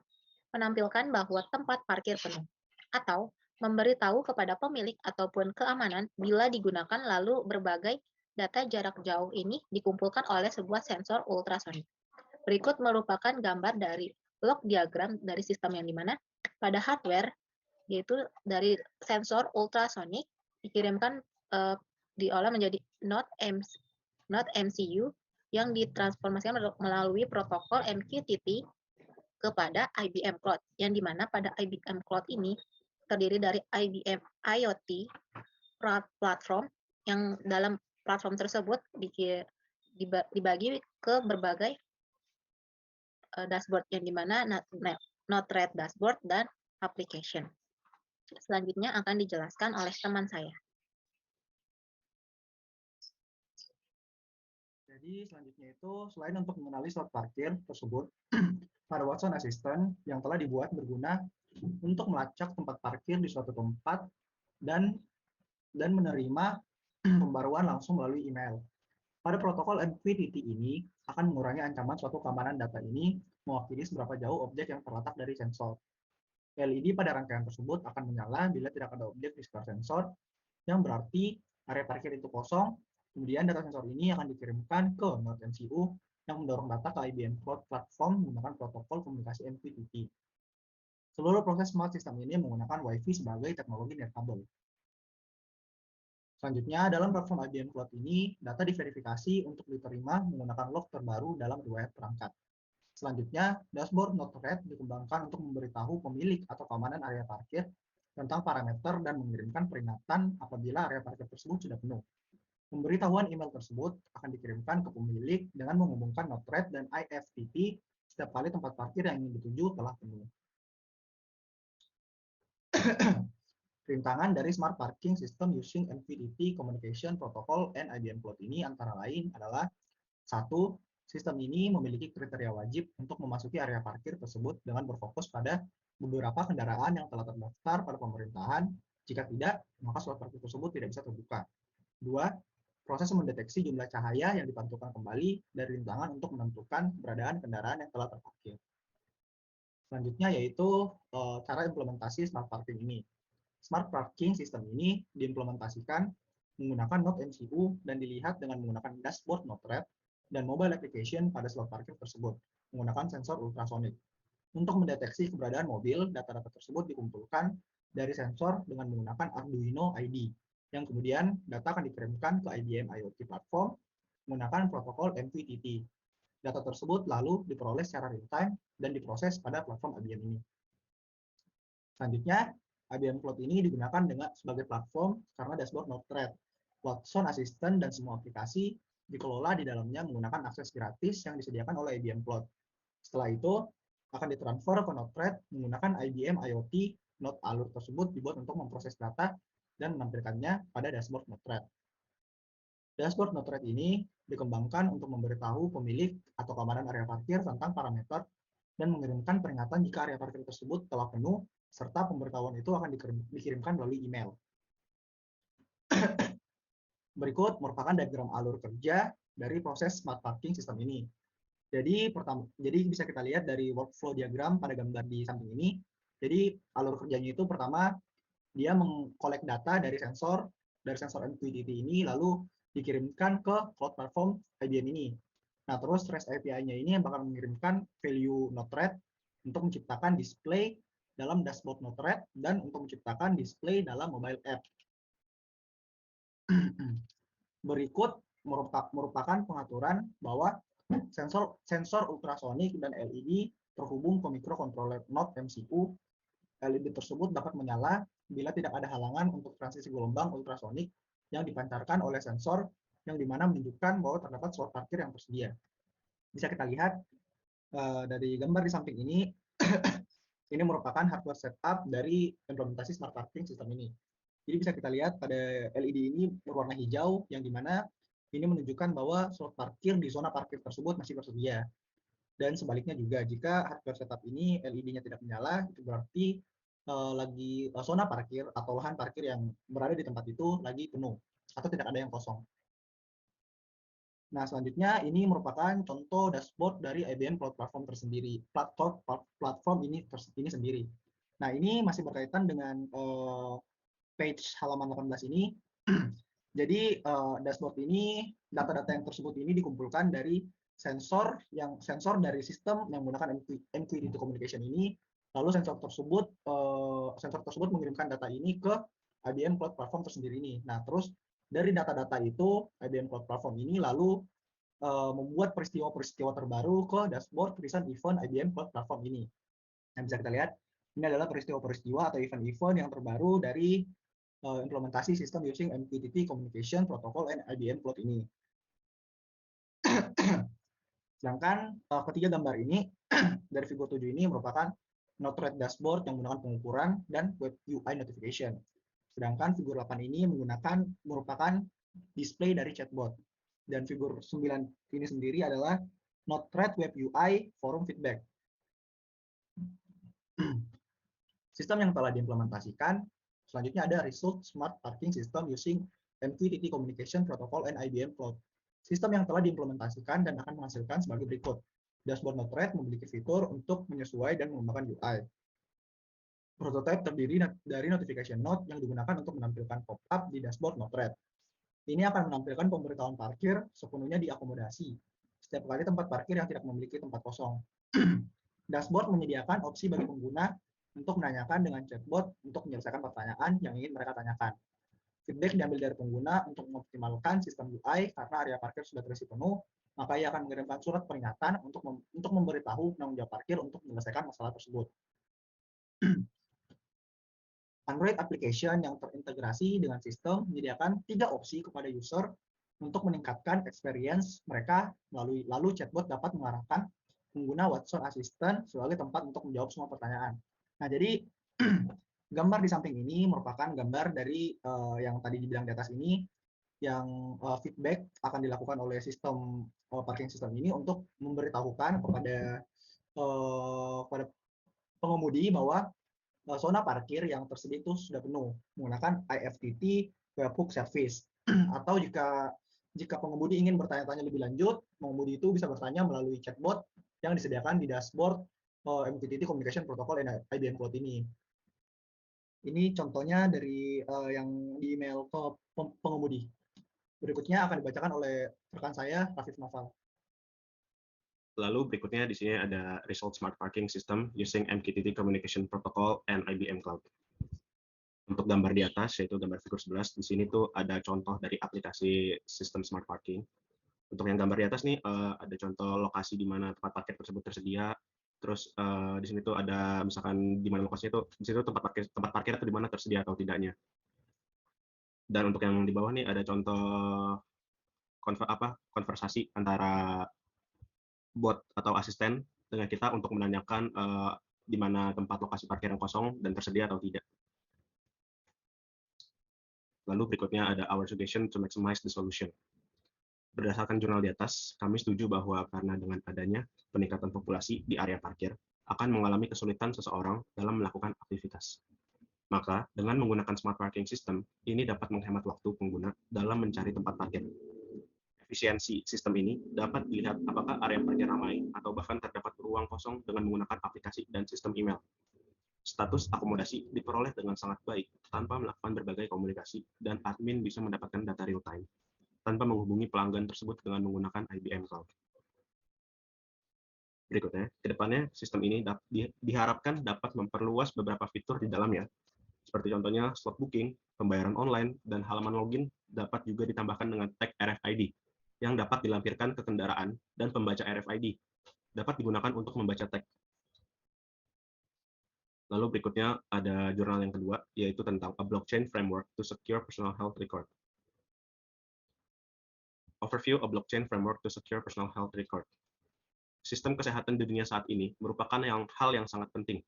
menampilkan bahwa tempat parkir penuh, atau memberitahu kepada pemilik ataupun keamanan bila digunakan lalu berbagai data jarak jauh ini dikumpulkan oleh sebuah sensor ultrasonik. Berikut merupakan gambar dari log diagram dari sistem yang dimana pada hardware, yaitu dari sensor ultrasonik dikirimkan diolah menjadi Node MCU yang ditransformasikan melalui protokol MQTT kepada IBM Cloud, yang dimana pada IBM Cloud ini terdiri dari IBM IoT platform, yang dalam platform tersebut dibagi ke berbagai dashboard, yang dimana Node-RED dashboard dan application. Selanjutnya akan dijelaskan oleh teman saya. Jadi selanjutnya itu selain untuk mengenali slot parkir tersebut, pada Watson Assistant yang telah dibuat berguna untuk melacak tempat parkir di suatu tempat dan menerima pembaruan langsung melalui email. Pada protokol MQTT ini akan mengurangi ancaman suatu keamanan data ini mewakili seberapa jauh objek yang terletak dari sensor. LED pada rangkaian tersebut akan menyala bila tidak ada objek di sekitar sensor, yang berarti area parkir itu kosong. Kemudian data sensor ini akan dikirimkan ke Node MCU yang mendorong data ke IBM Cloud Platform menggunakan protokol komunikasi MQTT. Seluruh proses smart system ini menggunakan Wi-Fi sebagai teknologi nirkabel. Selanjutnya, dalam platform IBM Cloud ini, data diverifikasi untuk diterima menggunakan log terbaru dalam riwayat perangkat. Selanjutnya, dashboard Node-RED dikembangkan untuk memberitahu pemilik atau keamanan area parkir tentang parameter dan mengirimkan peringatan apabila area parkir tersebut sudah penuh. Pemberitahuan email tersebut akan dikirimkan ke pemilik dengan menghubungkan Node-RED dan IFTP setiap kali tempat parkir yang ingin dituju telah penuh. Rintangan dari Smart Parking System using MQTT Communication Protocol and IBM Cloud ini antara lain adalah: 1. Sistem ini memiliki kriteria wajib untuk memasuki area parkir tersebut dengan berfokus pada beberapa kendaraan yang telah terdaftar pada pemerintahan. Jika tidak, maka slot parkir tersebut tidak bisa terbuka. 2. Proses mendeteksi jumlah cahaya yang dipantulkan kembali dari rintangan untuk menentukan keberadaan kendaraan yang telah terparkir. Selanjutnya yaitu cara implementasi Smart Parking ini. Smart Parking System ini diimplementasikan menggunakan Node MCU dan dilihat dengan menggunakan dashboard Node-RED dan mobile application pada slot parkir tersebut menggunakan sensor ultrasonik. Untuk mendeteksi keberadaan mobil, data-data tersebut dikumpulkan dari sensor dengan menggunakan Arduino ID, yang kemudian data akan dikirimkan ke IBM IoT platform menggunakan protokol MQTT. Data tersebut lalu diperoleh secara real-time dan diproses pada platform IBM ini. Selanjutnya, IBM Cloud ini digunakan sebagai platform karena dashboard Node-RED, Watson Assistant, dan semua aplikasi dikelola di dalamnya menggunakan akses gratis yang disediakan oleh IBM Cloud. Setelah itu, akan ditransfer ke Node-RED menggunakan IBM IoT Node Alur tersebut dibuat untuk memproses data dan menampilkannya pada dashboard Node-RED. Dashboard Node-RED ini dikembangkan untuk memberitahu pemilik atau komandan area parkir tentang parameter dan mengirimkan peringatan jika area parkir tersebut telah penuh, serta pemberitahuan itu akan dikirimkan melalui email. Berikut merupakan diagram alur kerja dari proses smart parking sistem ini. Jadi bisa kita lihat dari workflow diagram pada gambar di samping ini. Jadi alur kerjanya itu pertama dia mengkolek data dari sensor MQTT ini lalu dikirimkan ke cloud platform IBM ini. Nah, terus REST API-nya ini yang bakal mengirimkan value Node-RED untuk menciptakan display dalam dashboard Node-RED dan untuk menciptakan display dalam mobile app. Berikut merupakan pengaturan bahwa sensor ultrasonik dan LED terhubung ke microcontroller Node MCU. LED tersebut dapat menyala bila tidak ada halangan untuk transisi gelombang ultrasonik yang dipancarkan oleh sensor yang dimana menunjukkan bahwa terdapat slot parkir yang tersedia. Bisa kita lihat dari gambar di samping ini, ini merupakan hardware setup dari implementasi smart parking sistem ini. Jadi bisa kita lihat pada LED ini berwarna hijau, yang dimana ini menunjukkan bahwa slot parkir di zona parkir tersebut masih tersedia. Dan sebaliknya juga, jika hardware setup ini LED-nya tidak menyala, itu berarti zona parkir atau lahan parkir yang berada di tempat itu lagi penuh atau tidak ada yang kosong. Nah, selanjutnya ini merupakan contoh dashboard dari IBM Cloud Platform tersendiri, platform ini sendiri. Nah, ini masih berkaitan dengan page halaman 18 ini. Jadi dashboard ini, data-data yang tersebut ini dikumpulkan dari sensor dari sistem yang menggunakan MQTT communication ini. Lalu sensor tersebut mengirimkan data ini ke IBM Cloud Platform tersendiri ini. Nah, terus dari data-data itu IBM Cloud Platform ini lalu membuat peristiwa-peristiwa terbaru ke dashboard recent event IBM Cloud Platform ini. Yang bisa kita lihat, ini adalah peristiwa-peristiwa atau event-event yang terbaru dari implementasi sistem using MQTT Communication Protocol and IBM Cloud ini. Sedangkan ketiga gambar ini dari figur 7 ini merupakan Node-RED dashboard yang menggunakan pengukuran dan web UI notification. Sedangkan figur 8 ini merupakan display dari chatbot. Dan figur 9 ini sendiri adalah Node-RED web UI forum feedback. Sistem yang telah diimplementasikan, selanjutnya ada Result Smart Parking System using MQTT Communication Protocol and IBM Cloud. Sistem yang telah diimplementasikan dan akan menghasilkan sebagai berikut. Dashboard Node-RED memiliki fitur untuk menyesuaikan dan mengembangkan UI. Prototype terdiri dari notification node yang digunakan untuk menampilkan pop-up di dashboard Node-RED. Ini akan menampilkan pemberitahuan parkir sepenuhnya diakomodasi setiap kali tempat parkir yang tidak memiliki tempat kosong. Dashboard menyediakan opsi bagi pengguna untuk menanyakan dengan chatbot untuk menyelesaikan pertanyaan yang ingin mereka tanyakan. Feedback diambil dari pengguna untuk mengoptimalkan sistem UI karena area parkir sudah terisi penuh, maka ia akan mengirimkan surat peringatan untuk memberitahu penanggung jawab parkir untuk menyelesaikan masalah tersebut. Android application yang terintegrasi dengan sistem menyediakan 3 opsi kepada user untuk meningkatkan experience mereka lalu chatbot dapat mengarahkan pengguna Watson Assistant sebagai tempat untuk menjawab semua pertanyaan. Nah, jadi gambar di samping ini merupakan gambar dari yang tadi dibilang di atas ini, yang feedback akan dilakukan oleh sistem parking system ini untuk memberitahukan kepada pengemudi bahwa zona parkir yang tersedia itu sudah penuh menggunakan IFTT webhook service. Atau jika pengemudi ingin bertanya-tanya lebih lanjut, pengemudi itu bisa bertanya melalui chatbot yang disediakan di dashboard MQTT Communication Protocol IBM Cloud ini. Ini contohnya dari yang di email ke pengemudi. Berikutnya akan dibacakan oleh rekan saya, Rafif Noval. Lalu berikutnya di sini ada Result Smart Parking System using MQTT Communication Protocol and IBM Cloud. Untuk gambar di atas, yaitu gambar figur 11, di sini tuh ada contoh dari aplikasi sistem Smart Parking. Untuk yang gambar di atas nih, ada contoh lokasi di mana tempat parkir tersebut tersedia. Terus di sini tuh ada misalkan di mana lokasinya tuh, di situ tempat parkir itu di mana tersedia atau tidaknya. Dan untuk yang di bawah nih ada contoh konversasi antara bot atau asisten dengan kita untuk menanyakan di mana tempat lokasi parkir yang kosong dan tersedia atau tidak. Lalu berikutnya ada our suggestion to maximize the solution. Berdasarkan jurnal di atas, kami setuju bahwa karena dengan adanya peningkatan populasi di area parkir akan mengalami kesulitan seseorang dalam melakukan aktivitas. Maka, dengan menggunakan smart parking system, ini dapat menghemat waktu pengguna dalam mencari tempat parkir. Efisiensi sistem ini dapat dilihat apakah area parkir ramai atau bahkan terdapat ruang kosong dengan menggunakan aplikasi dan sistem email. Status akomodasi diperoleh dengan sangat baik tanpa melakukan berbagai komunikasi dan admin bisa mendapatkan data real-time tanpa menghubungi pelanggan tersebut dengan menggunakan IBM Cloud. Berikutnya, ke depannya sistem ini diharapkan dapat memperluas beberapa fitur di dalamnya, seperti contohnya slot booking, pembayaran online, dan halaman login dapat juga ditambahkan dengan tag RFID yang dapat dilampirkan ke kendaraan dan pembaca RFID dapat digunakan untuk membaca tag. Lalu berikutnya ada jurnal yang kedua, yaitu tentang a blockchain framework to secure personal health record. Overview a blockchain framework to secure personal health record. Sistem kesehatan di dunia saat ini merupakan hal yang sangat penting,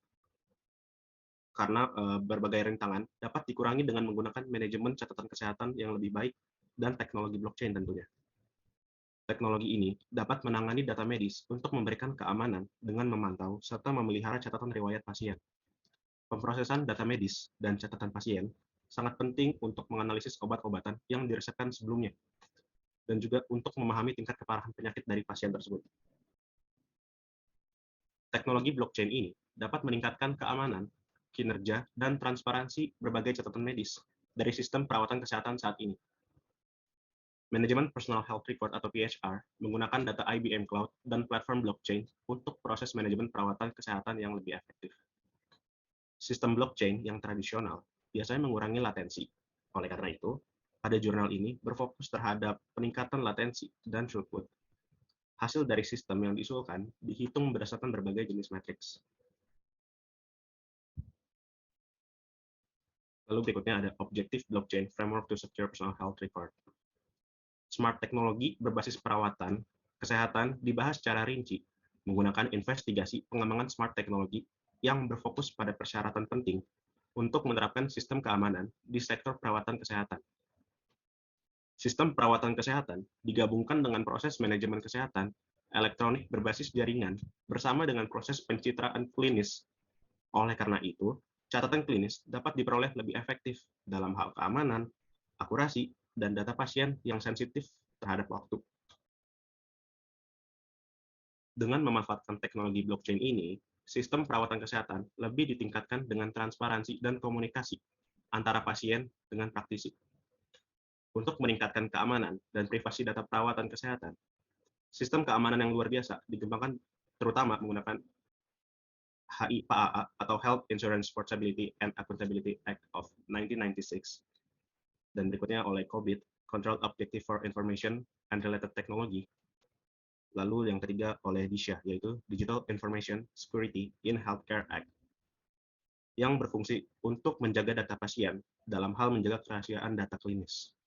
karena berbagai rintangan dapat dikurangi dengan menggunakan manajemen catatan kesehatan yang lebih baik dan teknologi blockchain tentunya. Teknologi ini dapat menangani data medis untuk memberikan keamanan dengan memantau serta memelihara catatan riwayat pasien. Pemrosesan data medis dan catatan pasien sangat penting untuk menganalisis obat-obatan yang diresepkan sebelumnya, dan juga untuk memahami tingkat keparahan penyakit dari pasien tersebut. Teknologi blockchain ini dapat meningkatkan keamanan, kinerja, dan transparansi berbagai catatan medis dari sistem perawatan kesehatan saat ini. Manajemen Personal Health Record atau PHR menggunakan data IBM Cloud dan platform blockchain untuk proses manajemen perawatan kesehatan yang lebih efektif. Sistem blockchain yang tradisional biasanya mengurangi latensi. Oleh karena itu, pada jurnal ini berfokus terhadap peningkatan latensi dan throughput. Hasil dari sistem yang diusulkan dihitung berdasarkan berbagai jenis matriks. Lalu berikutnya ada Objective Blockchain Framework to Secure Personal Health Record. Smart teknologi berbasis perawatan kesehatan dibahas secara rinci menggunakan investigasi pengembangan smart teknologi yang berfokus pada persyaratan penting untuk menerapkan sistem keamanan di sektor perawatan kesehatan. Sistem perawatan kesehatan digabungkan dengan proses manajemen kesehatan elektronik berbasis jaringan bersama dengan proses pencitraan klinis. Oleh karena itu, catatan klinis dapat diperoleh lebih efektif dalam hal keamanan, akurasi, dan data pasien yang sensitif terhadap waktu. Dengan memanfaatkan teknologi blockchain ini, sistem perawatan kesehatan lebih ditingkatkan dengan transparansi dan komunikasi antara pasien dengan praktisi. Untuk meningkatkan keamanan dan privasi data perawatan kesehatan, sistem keamanan yang luar biasa dikembangkan terutama menggunakan HIPAA atau Health Insurance Portability and Accountability Act of 1996, dan berikutnya oleh COBIT, Controlled Objective for Information and Related Technology. Lalu yang ketiga oleh DISHA, yaitu Digital Information Security in Healthcare Act, yang berfungsi untuk menjaga data pasien dalam hal menjaga kerahasiaan data klinis.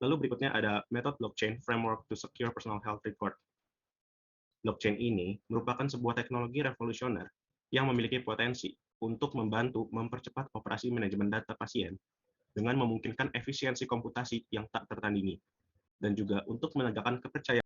Lalu berikutnya ada Method Blockchain Framework to Secure Personal Health Record. Blockchain ini merupakan sebuah teknologi revolusioner yang memiliki potensi untuk membantu mempercepat operasi manajemen data pasien dengan memungkinkan efisiensi komputasi yang tak tertandingi, dan juga untuk menegakkan kepercayaan